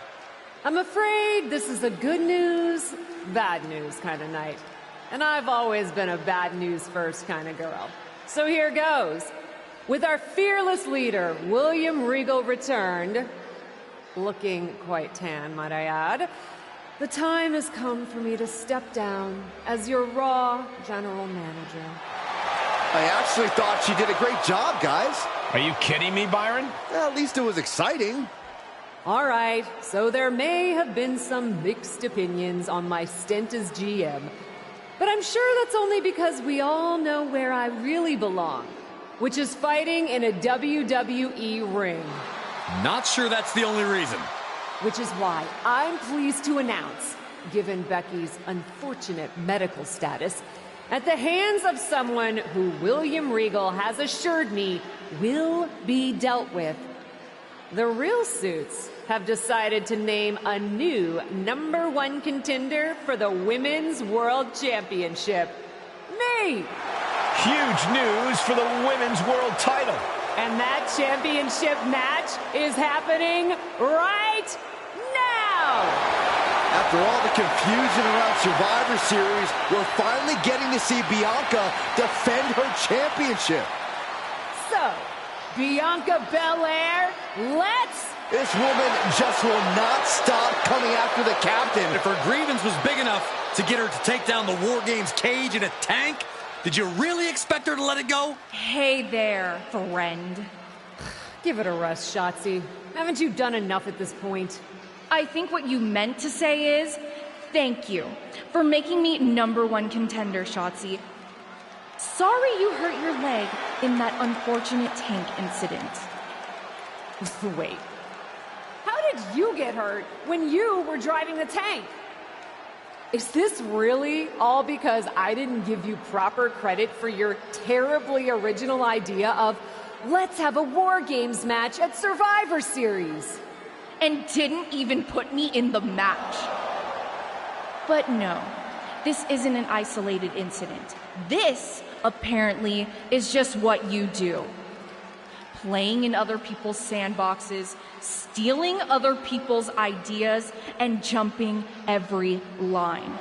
I'm afraid this is a good news, bad news kind of night. And I've always been a bad news first kind of girl. So here goes. With our fearless leader, William Regal, returned, looking quite tan, might I add, the time has come for me to step down as your Raw General Manager. I actually thought she did a great job, guys. Are you kidding me, Byron? At least it was exciting. All right, so there may have been some mixed opinions on my stint as GM, but I'm sure that's only because we all know where I really belong, which is fighting in a WWE ring. Not sure that's the only reason. Which is why I'm pleased to announce, given Becky's unfortunate medical status, at the hands of someone who William Regal has assured me will be dealt with, the Real Suits have decided to name a new #1 contender for the Women's World Championship. Me! Huge news for the Women's World title. And that championship match is happening right now! After all the confusion around Survivor Series, we're finally getting to see Bianca defend her championship. So, Bianca Belair, let's... This woman just will not stop coming after the captain. If her grievance was big enough to get her to take down the War Games cage in a tank, did you really expect her to let it go? Hey there, friend. Give it a rest, Shotzi. Haven't you done enough at this point? I think what you meant to say is, thank you for making me #1 contender, Shotzi. Sorry you hurt your leg in that unfortunate tank incident. Wait. How did you get hurt when you were driving the tank? Is this really all because I didn't give you proper credit for your terribly original idea of let's have a War Games match at Survivor Series? And didn't even put me in the match. But no, this isn't an isolated incident. This, apparently, is just what you do. Playing in other people's sandboxes, stealing other people's ideas, and jumping every line.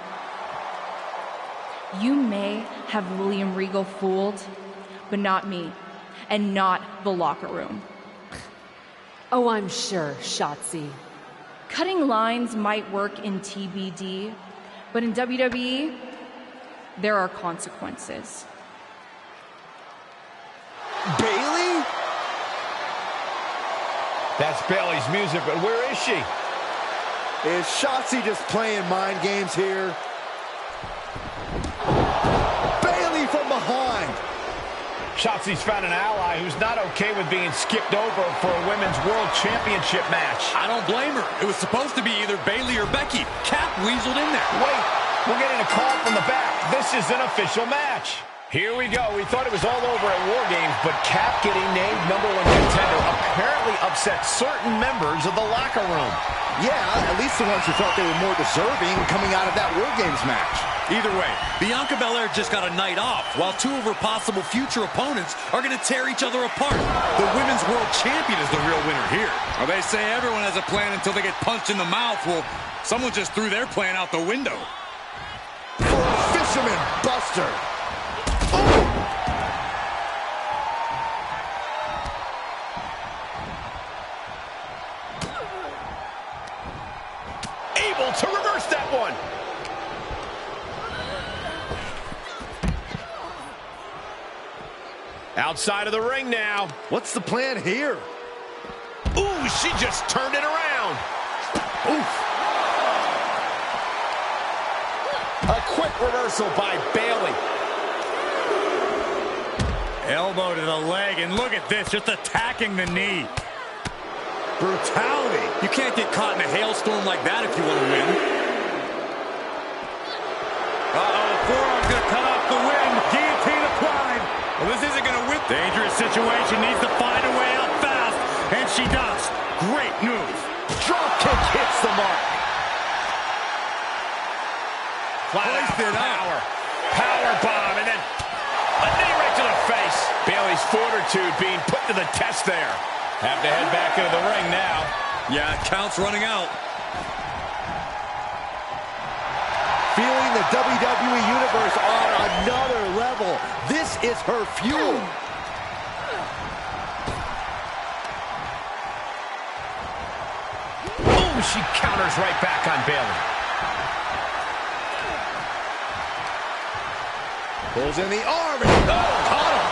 You may have William Regal fooled, but not me, and not the locker room. Oh, I'm sure, Shotzi. Cutting lines might work in TBD, but in WWE, there are consequences. Bayley? That's Bayley's music, but where is she? Is Shotzi just playing mind games here? Bayley from behind. Shotzi's found an ally who's not okay with being skipped over for a Women's World Championship match. I don't blame her. It was supposed to be either Bayley or Becky. Cap weaseled in there. Wait, we're getting a call from the back. This is an official match. Here we go. We thought it was all over at War Games, but Cap getting named #1 contender apparently upset certain members of the locker room. Yeah, at least the ones who thought they were more deserving coming out of that War Games match. Either way, Bianca Belair just got a night off, while two of her possible future opponents are going to tear each other apart. The Women's World Champion is the real winner here. Well, they say everyone has a plan until they get punched in the mouth. Well, someone just threw their plan out the window. For a fisherman buster. Able to reverse that one. Outside of the ring now. What's the plan here? Ooh, she just turned it around. Oof. A quick reversal by Bayley. Elbow to the leg, and look at this, just attacking the knee. Brutality. You can't get caught in a hailstorm like that if you want to win. Uh-oh, forearm's going to cut off the wind. Guillotine applied. Well, this isn't going to win. Dangerous situation, needs to find a way out fast, and she does. Great move. Drop kick hits the mark. Placed it power. Power bomb, and then a knee right to the face. Bayley's fortitude being put to the test there. Have to head back into the ring now. Yeah, count's running out. Feeling the WWE Universe on another level. This is her fuel. Ooh, she counters right back on Bayley. Pulls in the arm and caught him.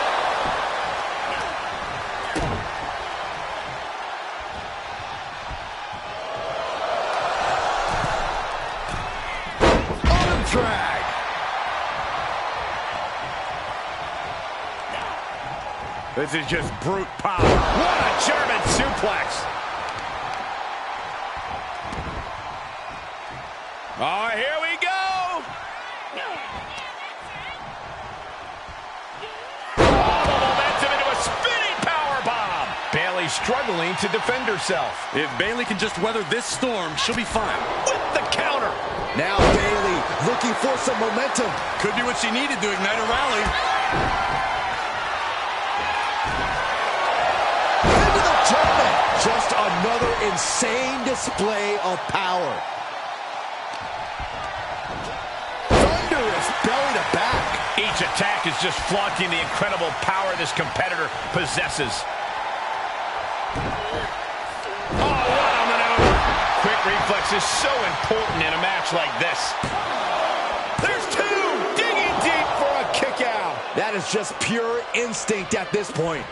Arm drag. This is just brute power. What a German suplex. Oh, here we go. Struggling to defend herself. If Bayley can just weather this storm, she'll be fine. With the counter. Now Bayley looking for some momentum. Could be what she needed to ignite a rally. Into the German. Just another insane display of power. Thunderous belly to back. Each attack is just flaunting the incredible power this competitor possesses. Oh, what a maneuver. Quick reflex is so important in a match like this. There's two. Digging deep for a kick out. That is just pure instinct at this point.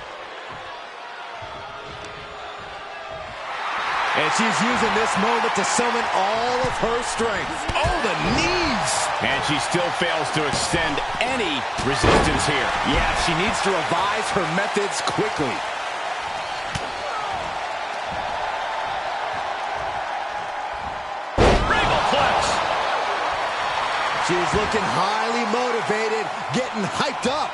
And she's using this moment to summon all of her strength. Oh, the knees! And she still fails to extend any resistance here. Yeah, she needs to revise her methods quickly. Regal flex. She's looking highly motivated, getting hyped up.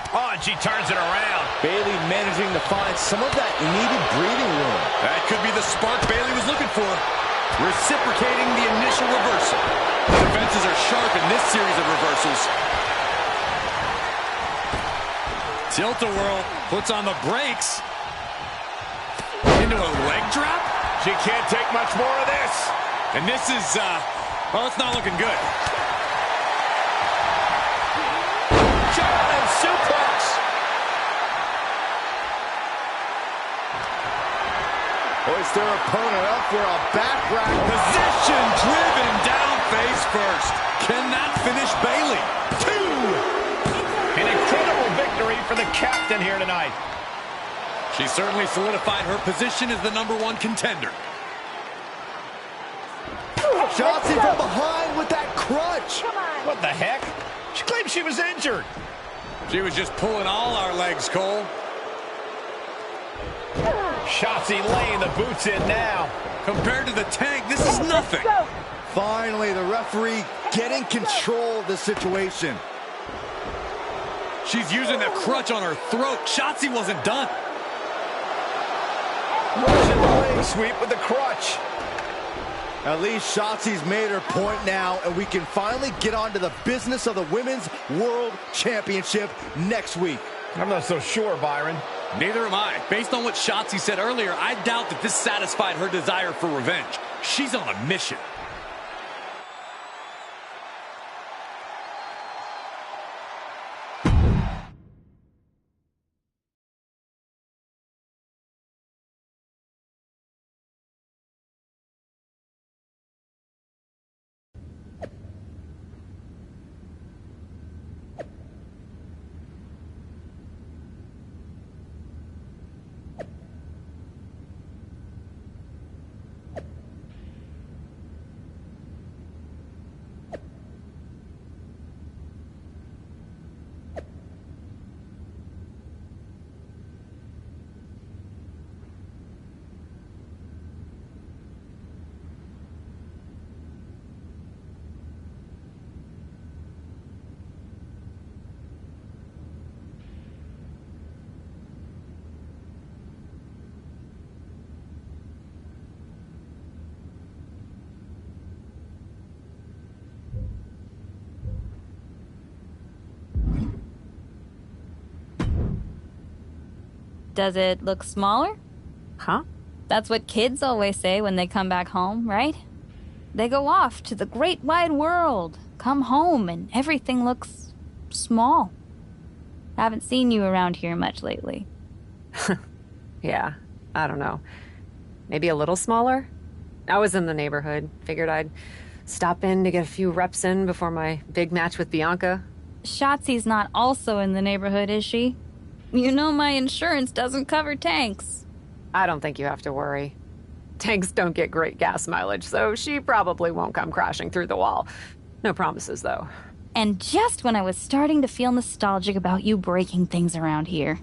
Oh, and she turns it around. Bayley managing to find some of that needed breathing room. That could be the spark Bayley was looking for. Reciprocating the initial reversal. The defenses are sharp in this series of reversals. Tilt-a-whirl puts on the brakes. Into a leg drop? She can't take much more of this. And this is, well, it's not looking good. German suplex. Hoist their opponent up for a back rack. Position driven down face first. Can that finish Bayley? 2. An incredible victory for the captain here tonight. She certainly solidified her position as the #1 contender. Shotzi from behind with that crutch. What the heck? She claimed she was injured. She was just pulling all our legs, Cole. Shotzi laying the boots in now. Compared to the Tank, this is nothing. Finally, the referee getting control of the situation. She's using the crutch on her throat. Shotzi wasn't done. Russian leg sweep with the crutch. At least Shotzi's made her point now, and we can finally get on to the business of the Women's World Championship next week. I'm not so sure, Byron. Neither am I. Based on what Shotzi said earlier, I doubt that this satisfied her desire for revenge. She's on a mission. Does it look smaller? Huh? That's what kids always say when they come back home, right? They go off to the great wide world, come home, and everything looks small. Haven't seen you around here much lately. Yeah, I don't know. Maybe a little smaller? I was in the neighborhood. Figured I'd stop in to get a few reps in before my big match with Bianca. Shotzi's not also in the neighborhood, is she? You know my insurance doesn't cover tanks. I don't think you have to worry. Tanks don't get great gas mileage, so she probably won't come crashing through the wall. No promises, though. And just when I was starting to feel nostalgic about you breaking things around here.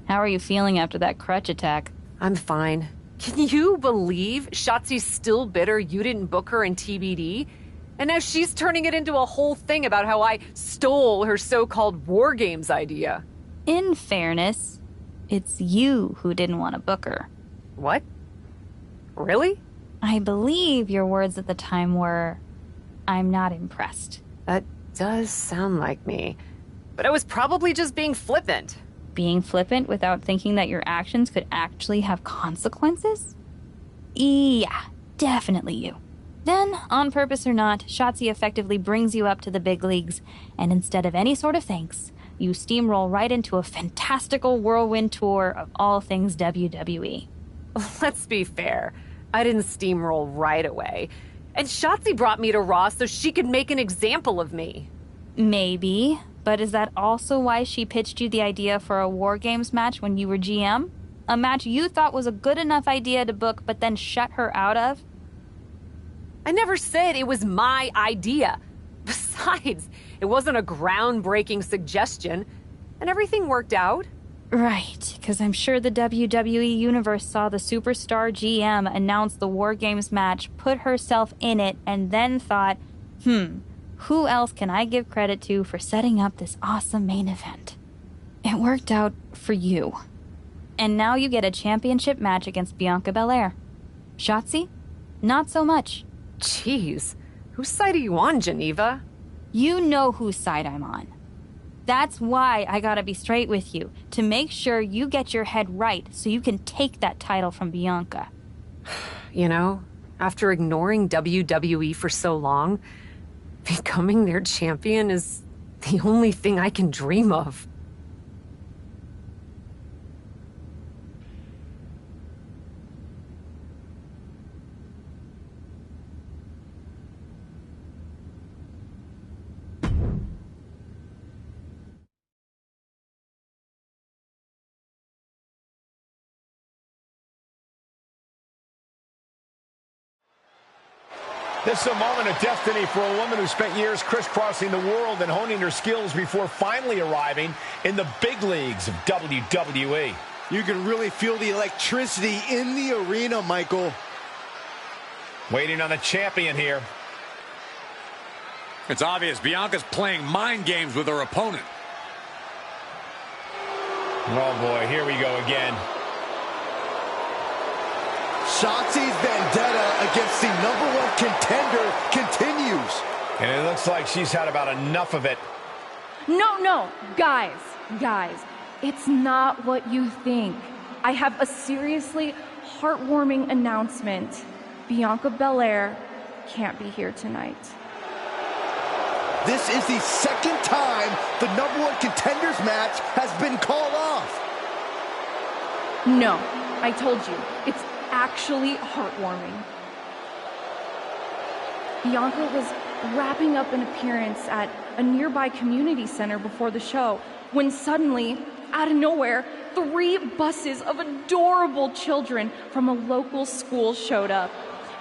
How are you feeling after that crutch attack? I'm fine. Can you believe Shotzi's still bitter you didn't book her in TBD? And now she's turning it into a whole thing about how I stole her so-called War Games idea. In fairness, it's you who didn't want to book her. What? Really? I believe your words at the time were, "I'm not impressed." That does sound like me. But I was probably just being flippant. Being flippant without thinking that your actions could actually have consequences? Yeah, definitely you. Then, on purpose or not, Shotzi effectively brings you up to the big leagues, and instead of any sort of thanks, you steamroll right into a fantastical whirlwind tour of all things WWE. Let's be fair. I didn't steamroll right away. And Shotzi brought me to Raw so she could make an example of me. Maybe, but is that also why she pitched you the idea for a War Games match when you were GM? A match you thought was a good enough idea to book, but then shut her out of? I never said it was my idea. Besides, it wasn't a groundbreaking suggestion, and everything worked out. Right, because I'm sure the WWE Universe saw the superstar GM announce the War Games match, put herself in it, and then thought, who else can I give credit to for setting up this awesome main event? It worked out for you. And now you get a championship match against Bianca Belair. Shotzi? Not so much. Jeez, whose side are you on, Geneva? You know whose side I'm on. That's why I gotta be straight with you, to make sure you get your head right so you can take that title from Bianca. You know, after ignoring WWE for so long, becoming their champion is the only thing I can dream of. This is a moment of destiny for a woman who spent years crisscrossing the world and honing her skills before finally arriving in the big leagues of WWE. You can really feel the electricity in the arena, Michael. Waiting on the champion here. It's obvious Bianca's playing mind games with her opponent. Oh boy, here we go again. Shotzi's vendetta against the #1 contender continues. And it looks like she's had about enough of it. No, guys, it's not what you think. I have a seriously heartwarming announcement. Bianca Belair can't be here tonight. This is the second time the #1 contenders match has been called off. No, I told you, it's actually heartwarming. Bianca was wrapping up an appearance at a nearby community center before the show when suddenly, out of nowhere, 3 buses of adorable children from a local school showed up,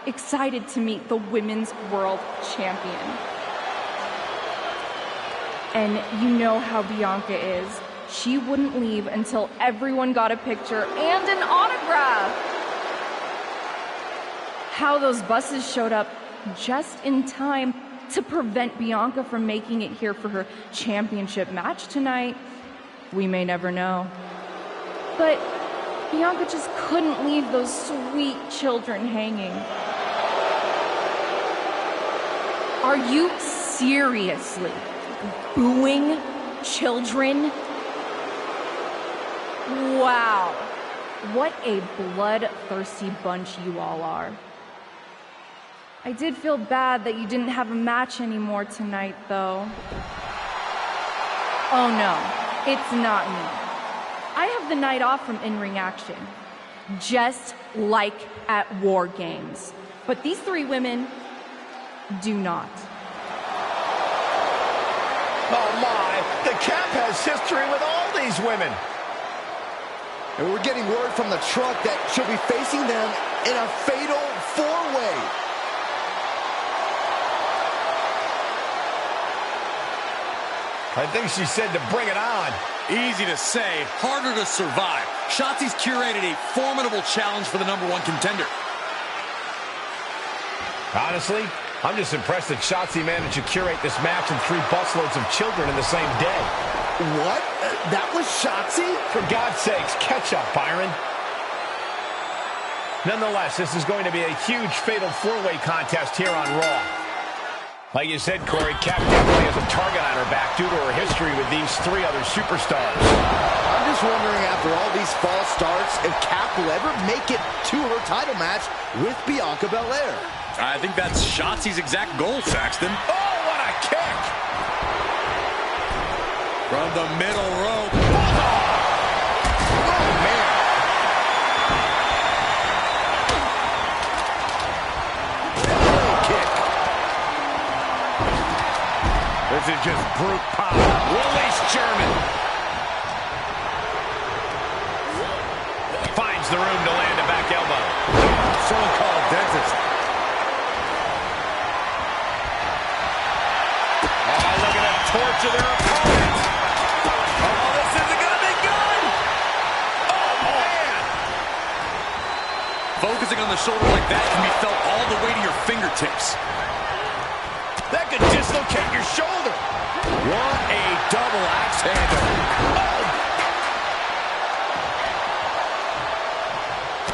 excited to meet the Women's World Champion. And you know how Bianca is. She wouldn't leave until everyone got a picture and an autograph. How those buses showed up just in time to prevent Bianca from making it here for her championship match tonight, we may never know. But Bianca just couldn't leave those sweet children hanging. Are you seriously booing children? Wow, what a bloodthirsty bunch you all are. I did feel bad that you didn't have a match anymore tonight, though. Oh no, it's not me. I have the night off from in-ring action, just like at War Games. But these 3 women do not. Oh my, the Cap has history with all these women. And we're getting word from the truck that she'll be facing them in a fatal 4-way. I think she said to bring it on. Easy to say, harder to survive. Shotzi's curated a formidable challenge for the #1 contender. Honestly, I'm just impressed that Shotzi managed to curate this match and 3 busloads of children in the same day. What? That was Shotzi? For God's sakes, catch up, Byron. Nonetheless, this is going to be a huge fatal four-way contest here on Raw. Like you said, Corey, Kat definitely has a target on her back due to her history with these three other superstars. I'm just wondering, after all these false starts, if Kat will ever make it to her title match with Bianca Belair. I think that's Shotzi's exact goal, Saxton. Oh, what a kick! From the middle rope. Oh, man. Kick. This is just brute power. Release German. Finds the room to land a back elbow. Someone call a dentist. Oh, look at that torture their opponent. Oh, this isn't going to be good. Oh, man. Focusing on the shoulder like that can be felt all the way to your fingertips. That could dislocate your shoulder. What a double axe handle. Oh.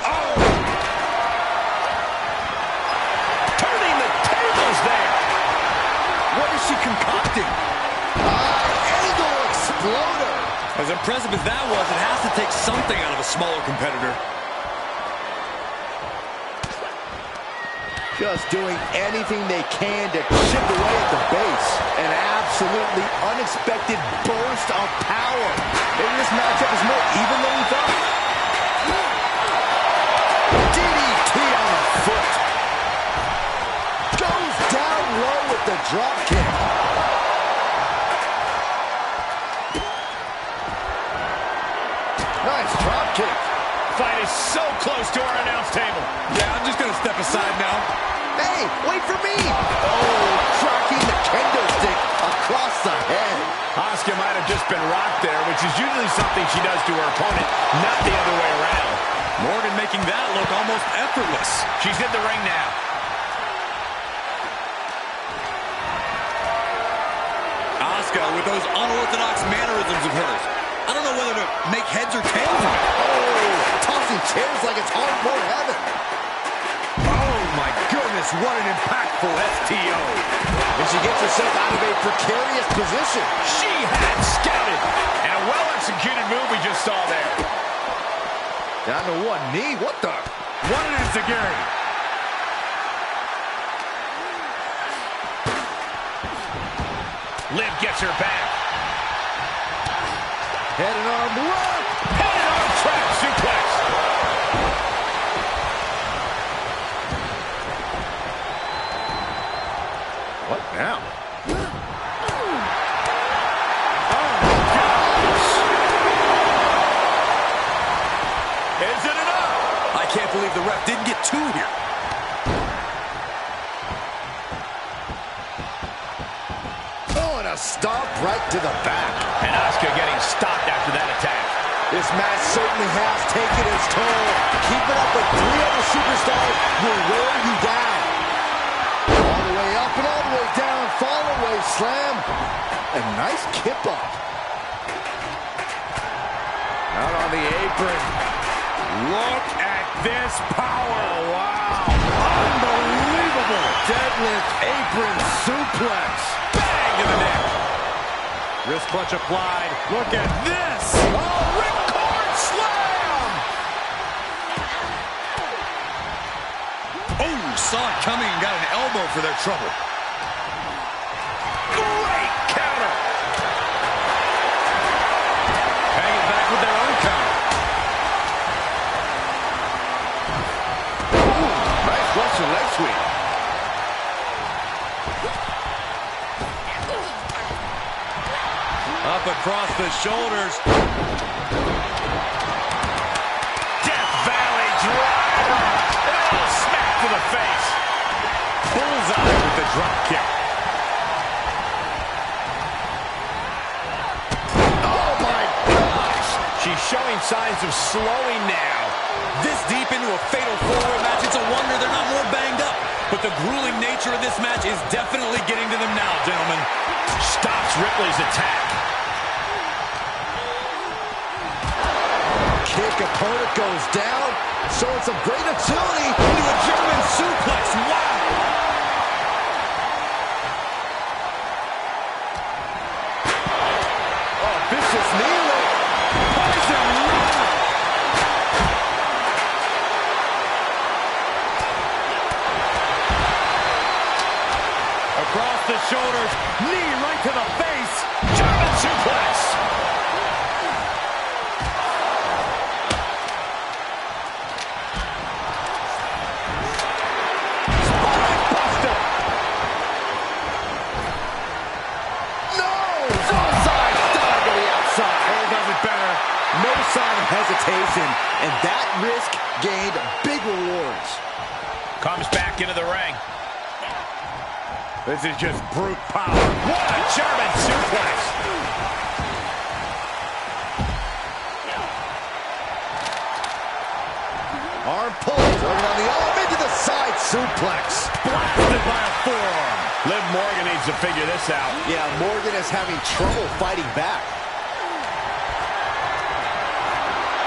Oh. Turning the tables there. What is she concocting? Angle exploder. As impressive as that was, it has to take something out of a smaller competitor. Just doing anything they can to chip away at the base. An absolutely unexpected burst of power. Maybe this matchup is more even than we thought. DDT on the foot. Goes down low with the drop kick. Nice drop kick. Fight is so close to our announce table. Yeah, I'm just going to step aside now. Hey, wait for me! Oh, tracking the kendo stick across the head. Asuka might have just been rocked there, which is usually something she does to her opponent, not the other way around. Morgan making that look almost effortless. She's in the ring now. Asuka with those unorthodox mannerisms of hers. I don't know whether to make heads or tails of it. Oh, tossing chairs like it's hardcore heaven. Oh my goodness, what an impactful STO. And she gets herself out of a precarious position. She had scouted. And a well-executed move we just saw there. Down to one knee, what the? What an enziguri. Liv gets her back. Head and arm lock. Head and arm trap suplex. What now? Is it enough? I can't believe the ref didn't get two here. Oh, and a stomp right to the back. And Asuka getting stopped after that attack. This match certainly has taken its toll. Keeping up with three other superstars will wear you down. All the way up and all the way down. Fall away slam. A nice kip up. Out on the apron. Look at this power. Wow. Unbelievable. Deadlift apron suplex. Bang to the neck. Wrist clutch applied. Look at this. Oh, ripcord slam. Oh, saw it coming and got an elbow for their trouble. Great counter. Hang it back with their own counter. Nice Russian leg sweep. Up across the shoulders. Death Valley driver. Oh, smack to the face. Bullseye with the drop kick. Oh my gosh. She's showing signs of slowing now. This deep into a fatal four-way match, it's a wonder they're not more banged up. But the grueling nature of this match is definitely getting to them now, gentlemen. Stops Ripley's attack. kick, opponent goes down, showing some great agility into a German suplex. Wow! Oh, vicious knee lick. Poison run. Across the shoulders, knee right to the face. German suplex. No sign of hesitation, and that risk gained big rewards. Comes back into the ring. This is just brute power. What a German suplex! Arm pulls, working on the arm into the side suplex. Blasted by a forearm. Liv Morgan needs to figure this out. Yeah, Morgan is having trouble fighting back.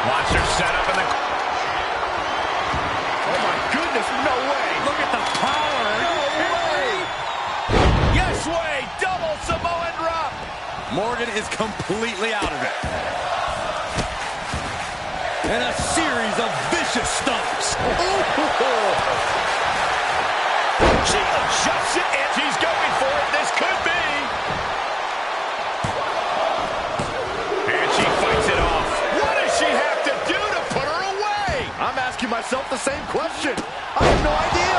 Watch her set up in the... Oh my goodness, no way! Look at the power. No way! Yes way! Double Samoan drop! Morgan is completely out of it. And a series of vicious stomps. She adjusts it and she's going for it. This could be. And she fights it off. What does she have to do to put her away? I'm asking myself the same question. I have no idea.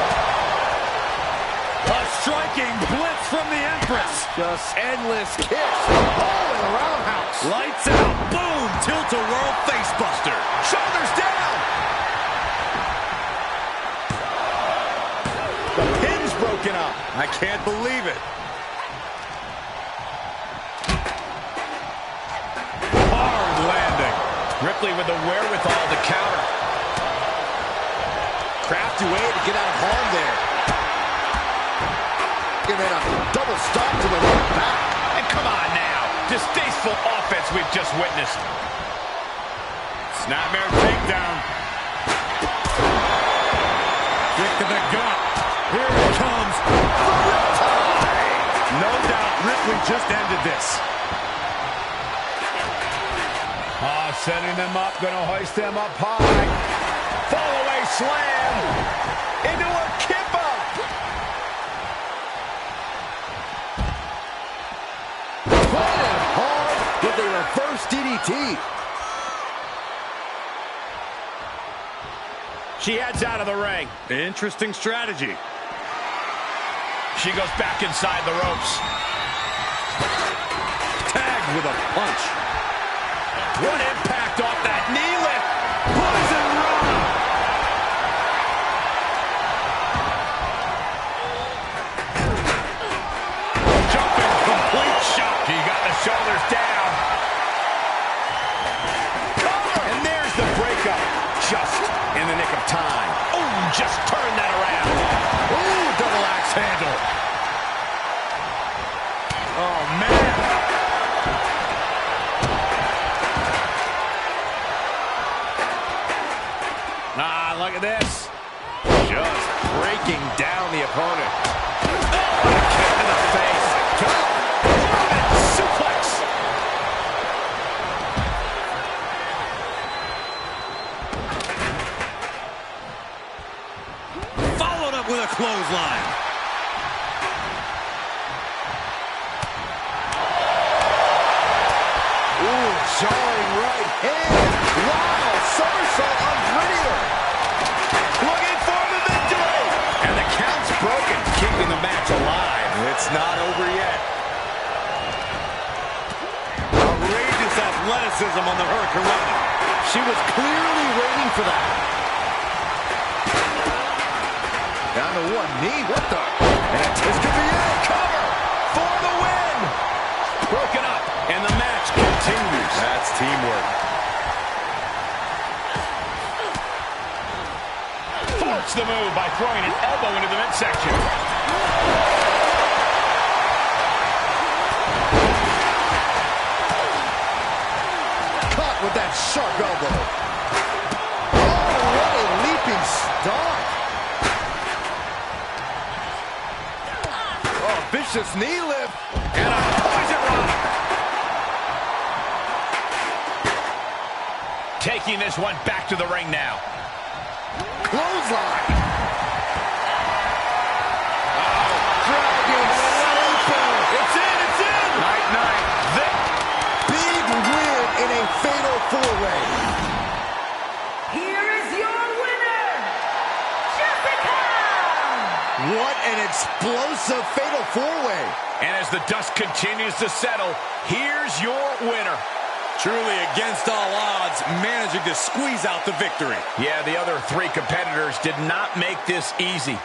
A striking blitz from the Empress. Just endless kicks. Oh, and a roundhouse. Lights out. Boom. Tilt-a-whirl facebuster. Shoulders down. The pin's broken up. I can't believe it. Hard landing. Ripley with the wherewithal to counter. Crafty way to get out of harm there. And then a double stomp to the lower back. And come on now. Distasteful offense we've just witnessed. Snapmare takedown. Kick to the gut. Here it comes. No doubt Ripley just ended this. Setting them up, gonna hoist them up high. Fall away slam. Into a kippa. Planted hard with a reverse DDT. She heads out of the ring. Interesting strategy. She goes back inside the ropes. Tagged with a punch. What impact off that knee lift. Poison run. Jumping complete shot. She got the shoulders down. And there's the breakup. Just in the nick of time. Ooh, just turn that around. Ooh, double axe handle. Oh, man. Look at this. Just breaking down the opponent. Oh, what a kick in the face. German suplex. Followed up with a clothesline. Ooh, jarring right hand. Wow, somersault unprettier. Looking for the victory. And the count's broken, keeping the match alive. It's not over yet. Outrageous athleticism on the Hurricanrana. She was clearly waiting for that. Down to one knee. What the? And this could be it. Cover for the win. Broken up, and the match continues. That's teamwork. Force the move by throwing an elbow into the midsection. Caught with that sharp elbow. vicious knee lift. And a poison rock. Taking this one back to the ring now. Clothesline. Dragon Sleeper. It's in. Night, night. Big win in a fatal four-way. Here is your winner, Jessica! What an explosive fatal four-way. And as the dust continues to settle, here's your winner. Truly against all odds, managing to squeeze out the victory. Yeah, the other three competitors did not make this easy.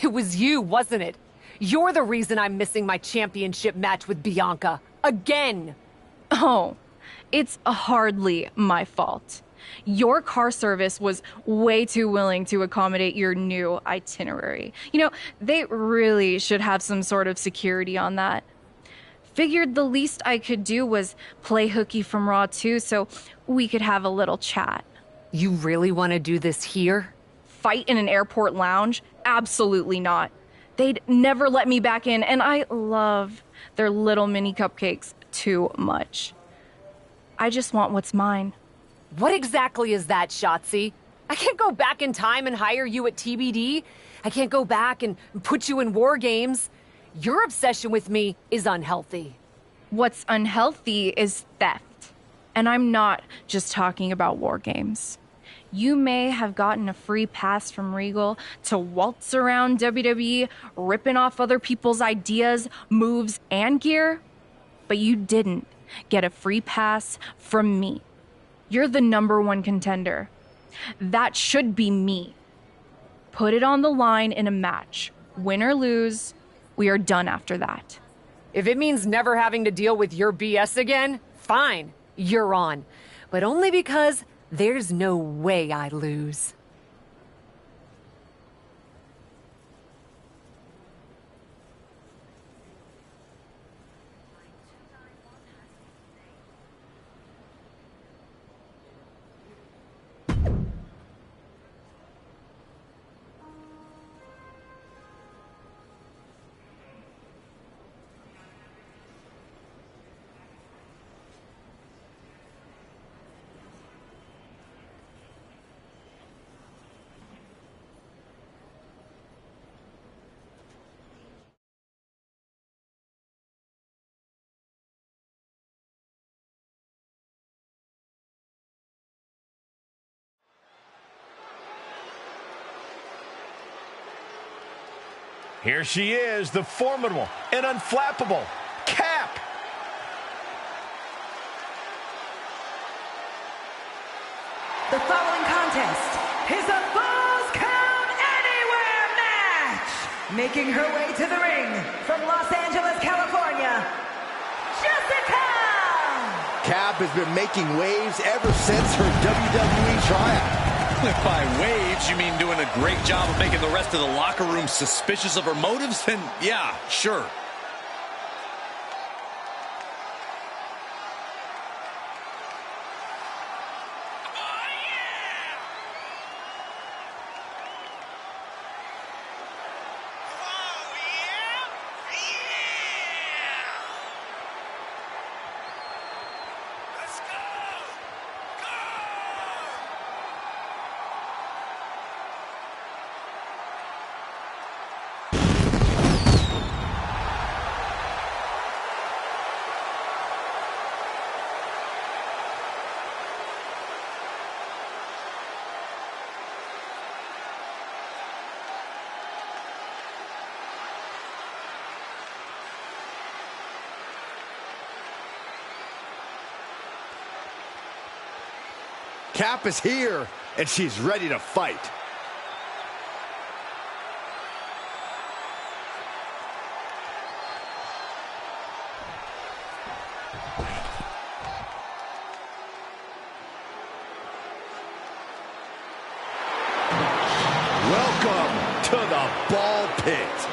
It was you, wasn't it? You're the reason I'm missing my championship match with Bianca. Again! Oh, it's hardly my fault. Your car service was way too willing to accommodate your new itinerary. You know, they really should have some sort of security on that. Figured the least I could do was play hooky from Raw 2 so we could have a little chat. You really want to do this here? Fight in an airport lounge? Absolutely not. They'd never let me back in, and I love their little mini cupcakes too much. I just want what's mine. What exactly is that, Shotzi? I can't go back in time and hire you at TBD. I can't go back and put you in War Games. Your obsession with me is unhealthy. What's unhealthy is theft. And I'm not just talking about War Games. You may have gotten a free pass from Regal to waltz around WWE, ripping off other people's ideas, moves, and gear, but you didn't get a free pass from me. You're the #1 contender. That should be me. Put it on the line in a match. Win or lose, we are done after that. If it means never having to deal with your BS again, fine, you're on. But only because there's no way I lose. Here she is, the formidable and unflappable Cap. The following contest is a Falls Count Anywhere match. Making her way to the ring from Los Angeles, California, Jessica! Cap has been making waves ever since her WWE tryout. If by waves you mean doing a great job of making the rest of the locker room suspicious of her motives, then yeah, sure. Cap is here, and she's ready to fight. Welcome to the ball pit.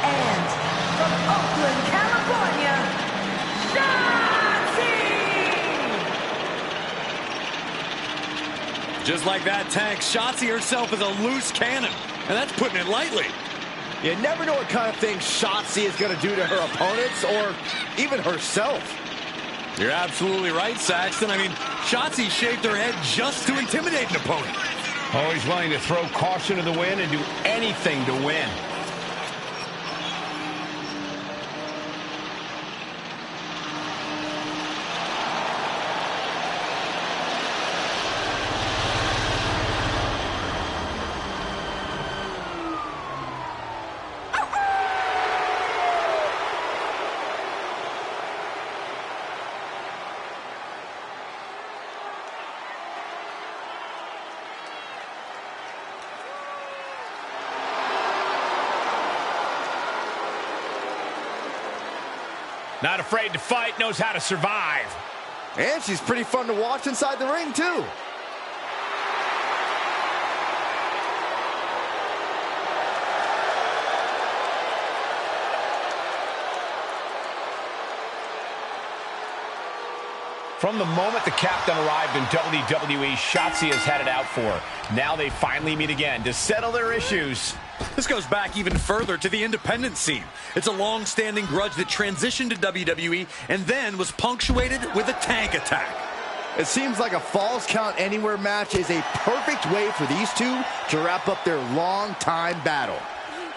And from Oakland, California, Shotzi! Just like that, Tank, Shotzi herself is a loose cannon, and that's putting it lightly. You never know what kind of thing Shotzi is going to do to her opponents or even herself. You're absolutely right, Saxton. I mean, Shotzi shaved her head just to intimidate an opponent. Always willing to throw caution to the wind and do anything to win. Not afraid to fight, knows how to survive. And she's pretty fun to watch inside the ring, too. From the moment the captain arrived in WWE, Shotzi has had it out for her. Now they finally meet again to settle their issues. This goes back even further to the independent scene. It's a long-standing grudge that transitioned to WWE and then was punctuated with a tank attack. It seems like a Falls Count Anywhere match is a perfect way for these two to wrap up their long-time battle.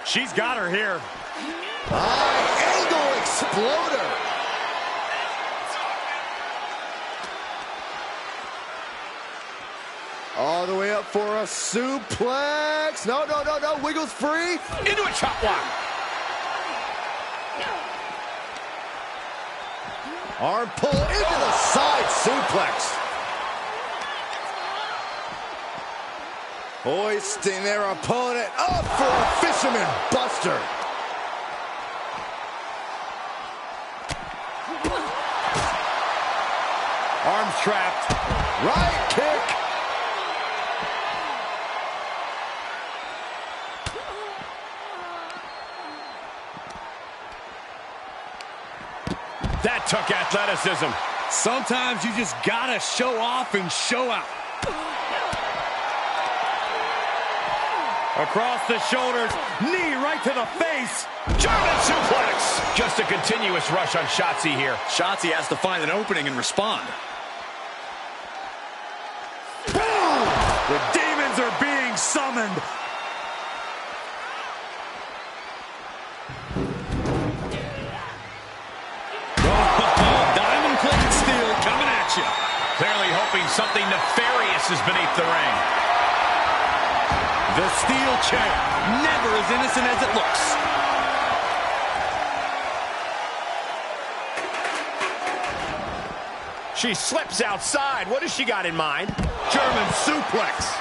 She's got her here. High angle exploder. All the way up for a suplex. No, no, no, no. Wiggles free. Into a chop block. Arm pull into the side suplex. Hoisting their opponent up for a fisherman buster. Arms trapped. Right kick. That took athleticism. Sometimes you just gotta show off and show out. Across the shoulders, knee right to the face. German suplex. Just a continuous rush on Shotzi here. Shotzi has to find an opening and respond. Boom! The demons are being summoned. Clearly hoping something nefarious is beneath the ring. The steel chair, never as innocent as it looks. She slips outside. What has she got in mind? German suplex.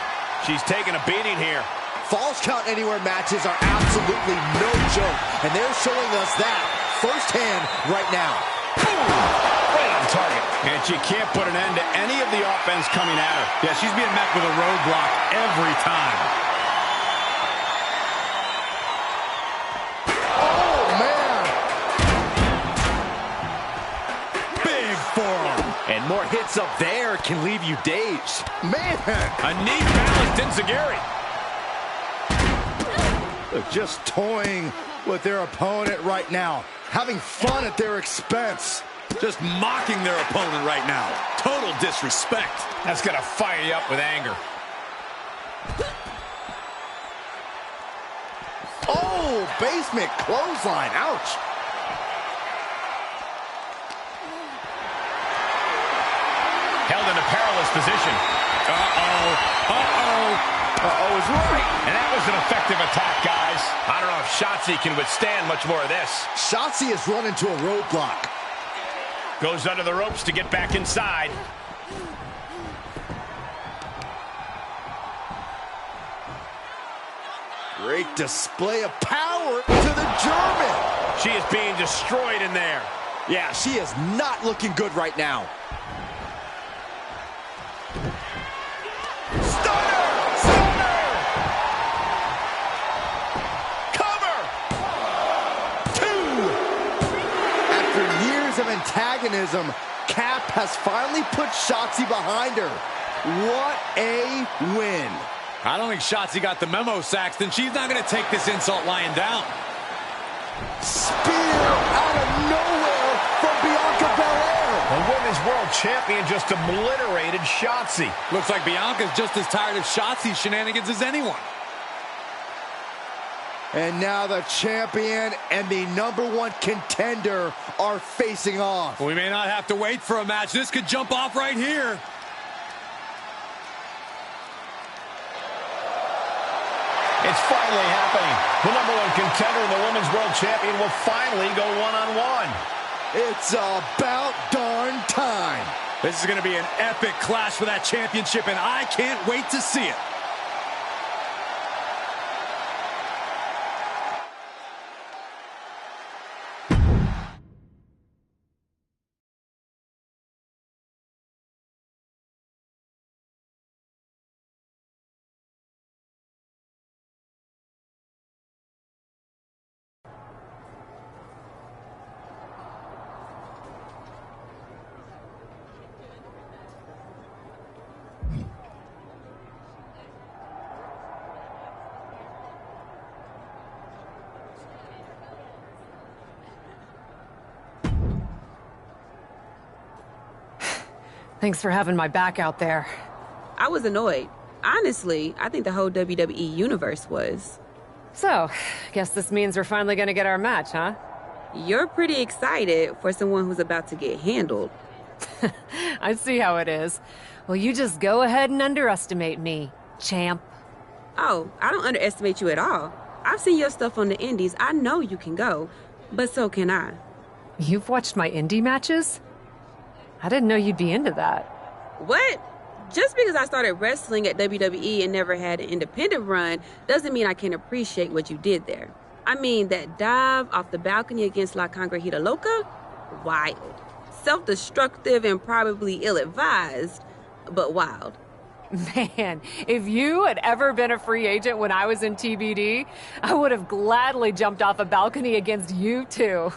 She's taking a beating here. Falls Count Anywhere matches are absolutely no joke, and they're showing us that firsthand right now. Boom! Right on target. And she can't put an end to any of the offense coming at her. Yeah, she's being met with a roadblock every time. Oh, man! Big forearm. And more hits up there can leave you dazed. Man! A knee balanced enziguri. They're just toying with their opponent right now. Having fun at their expense. Just mocking their opponent right now. Total disrespect. That's going to fire you up with anger. Oh, basement clothesline. Ouch. Held in a perilous position. Uh-oh. Uh-oh. Uh-oh is right. And that was an effective attack, guys. I don't know if Shotzi can withstand much more of this. Shotzi has run into a roadblock. Goes under the ropes to get back inside. Great display of power to the German. She is being destroyed in there. Yeah, she is not looking good right now. Stunner! Stunner! Cover! 2! After years of antagonism, Cap has finally put Shotzi behind her. What a win. I don't think Shotzi got the memo, Saxton. She's not going to take this insult lying down. Spear out of nowhere from Bianca Belair. The Women's World Champion just obliterated Shotzi. Looks like Bianca's just as tired of Shotzi's shenanigans as anyone. And now the champion and the #1 contender are facing off. We may not have to wait for a match. This could jump off right here. It's finally happening. The #1 contender and the Women's World Champion will finally go one-on-one. It's about darn time. This is going to be an epic clash for that championship, and I can't wait to see it. Thanks for having my back out there. I was annoyed. Honestly, I think the whole WWE universe was. So, guess this means we're finally gonna get our match, huh? You're pretty excited for someone who's about to get handled. I see how it is. Well, you just go ahead and underestimate me, champ. Oh, I don't underestimate you at all. I've seen your stuff on the indies. I know you can go, but so can I. You've watched my indie matches? I didn't know you'd be into that. What? Just because I started wrestling at WWE and never had an independent run doesn't mean I can't appreciate what you did there. I mean, that dive off the balcony against La Congrejita Loca? Wild. Self-destructive and probably ill-advised, but wild. Man, if you had ever been a free agent when I was in TBD, I would have gladly jumped off a balcony against you too.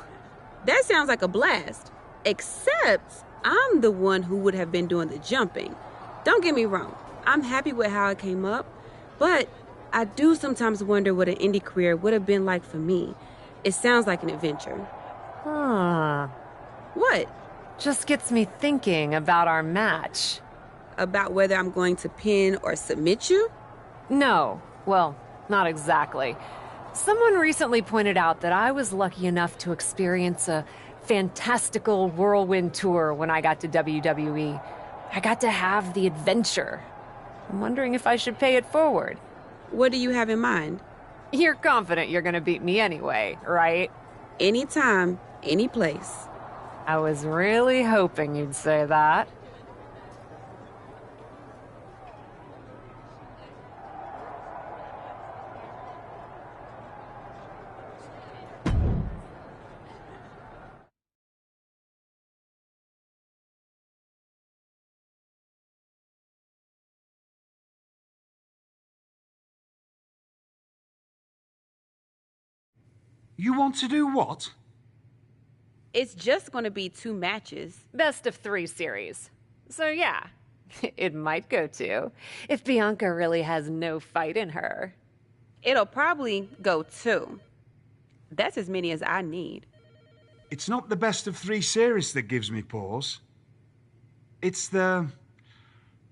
That sounds like a blast. Except I'm the one who would have been doing the jumping. Don't get me wrong. I'm happy with how it came up, but I do sometimes wonder what an indie career would have been like for me. It sounds like an adventure. Huh. What? Just gets me thinking about our match. About whether I'm going to pin or submit you? No. Well, not exactly. Someone recently pointed out that I was lucky enough to experience a fantastical whirlwind tour when I got to WWE. I got to have the adventure. I'm wondering if I should pay it forward. What do you have in mind? You're confident you're gonna beat me anyway, right? Anytime, any place. I was really hoping you'd say that. You want to do what? It's just going to be 2 matches. Best of 3 series. So yeah, it might go 2, if Bianca really has no fight in her. It'll probably go 2. That's as many as I need. It's not the best of 3 series that gives me pause. It's the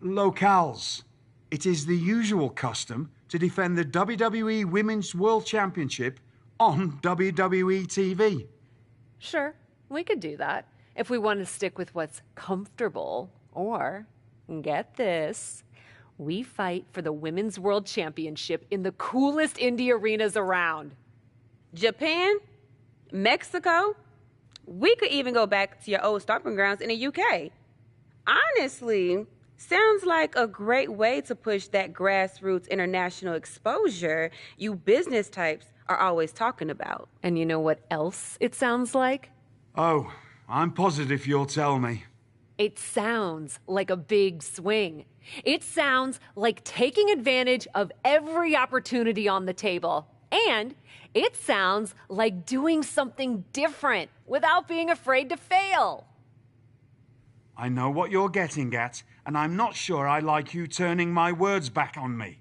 locales. It is the usual custom to defend the WWE Women's World Championship on WWE TV. Sure, we could do that, if we want to stick with what's comfortable Or, get this, we fight for the Women's World Championship in the coolest indie arenas around. Japan? Mexico? We could even go back to your old stomping grounds in the UK. Honestly, sounds like a great way to push that grassroots international exposure you business types are always talking about. And you know what else it sounds like? Oh, I'm positive you'll tell me. It sounds like a big swing. It sounds like taking advantage of every opportunity on the table. And it sounds like doing something different without being afraid to fail. I know what you're getting at, and I'm not sure I like you turning my words back on me.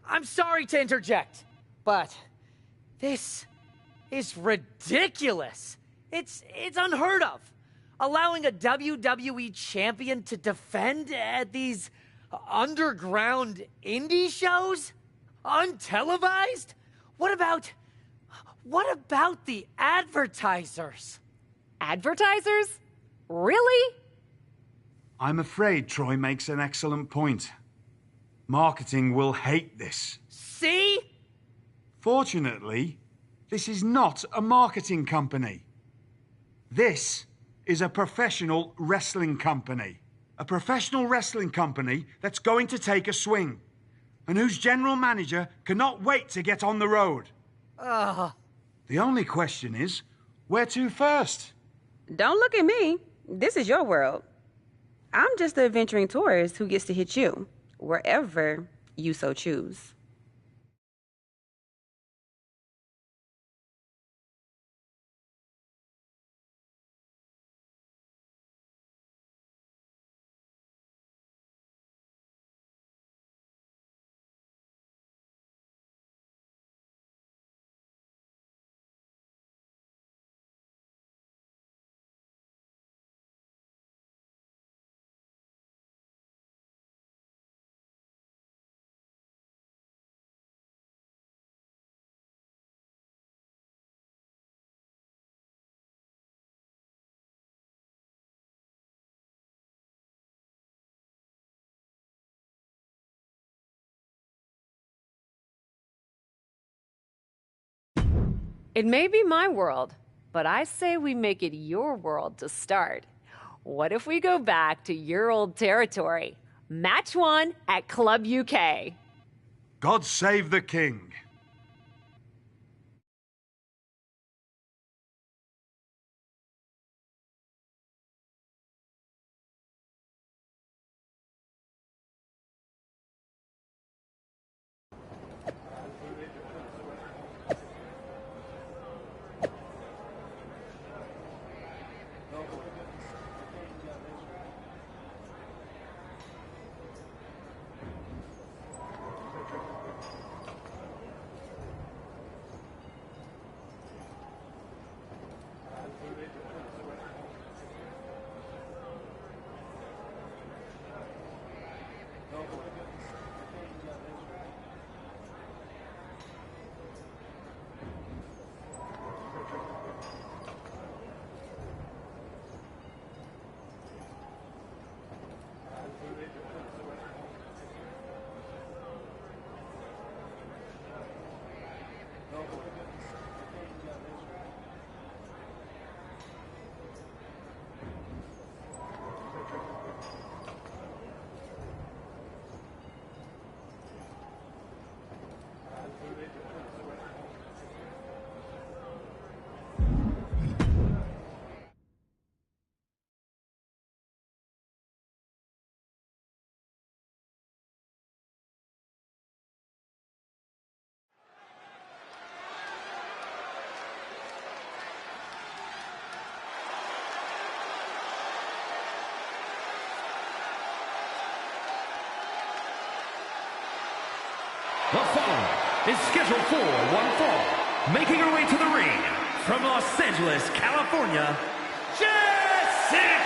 I'm sorry to interject, but this is ridiculous. It's unheard of. Allowing a WWE champion to defend at these underground indie shows? Untelevised? What about the advertisers? Advertisers? Really? I'm afraid Troy makes an excellent point. Marketing will hate this. See? Fortunately, this is not a marketing company. This is a professional wrestling company. A professional wrestling company that's going to take a swing, and whose general manager cannot wait to get on the road. The only question is, where to first? Don't look at me. This is your world. I'm just the adventuring tourist who gets to hit you, wherever you so choose. It may be my world, but I say we make it your world to start. What if we go back to your old territory? Match 1 at Club UK. God save the king. The following is scheduled for one fall. Making her way to the ring from Los Angeles, California, Jessica!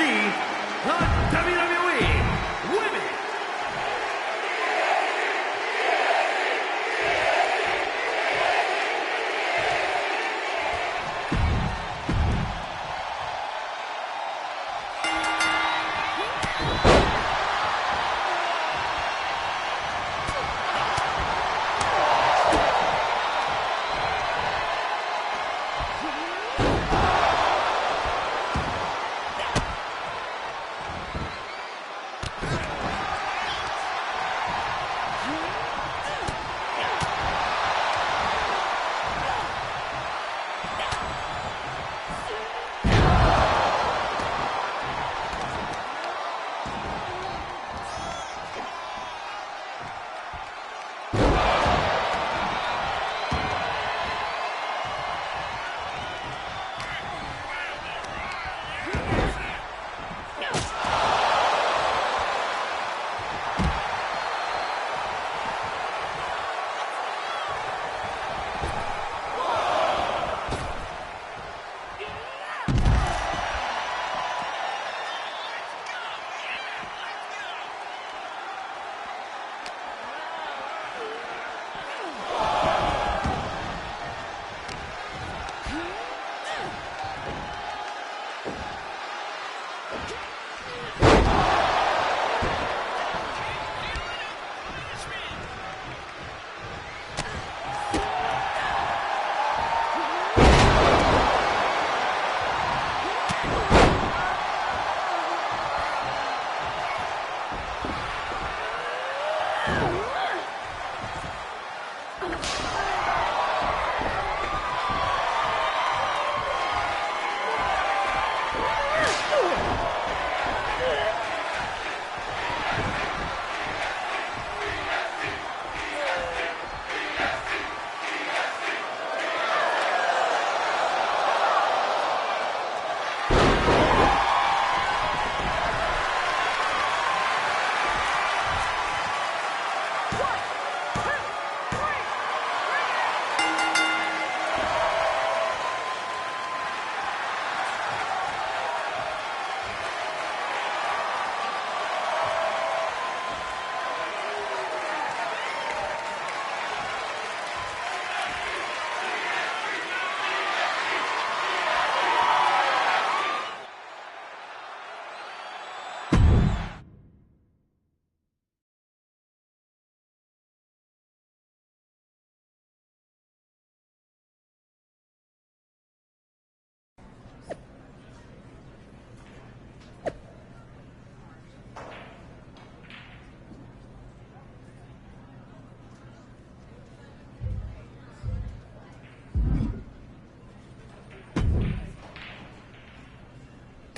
the WWE Women.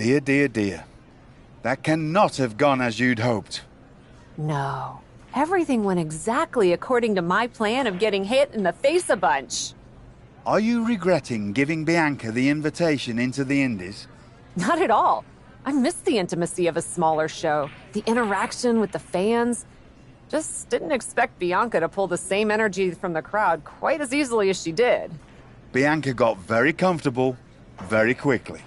Dear, dear, dear. That cannot have gone as you'd hoped. No. Everything went exactly according to my plan of getting hit in the face a bunch. Are you regretting giving Bianca the invitation into the Indies? Not at all. I miss the intimacy of a smaller show, the interaction with the fans. Just didn't expect Bianca to pull the same energy from the crowd quite as easily as she did. Bianca got very comfortable very quickly.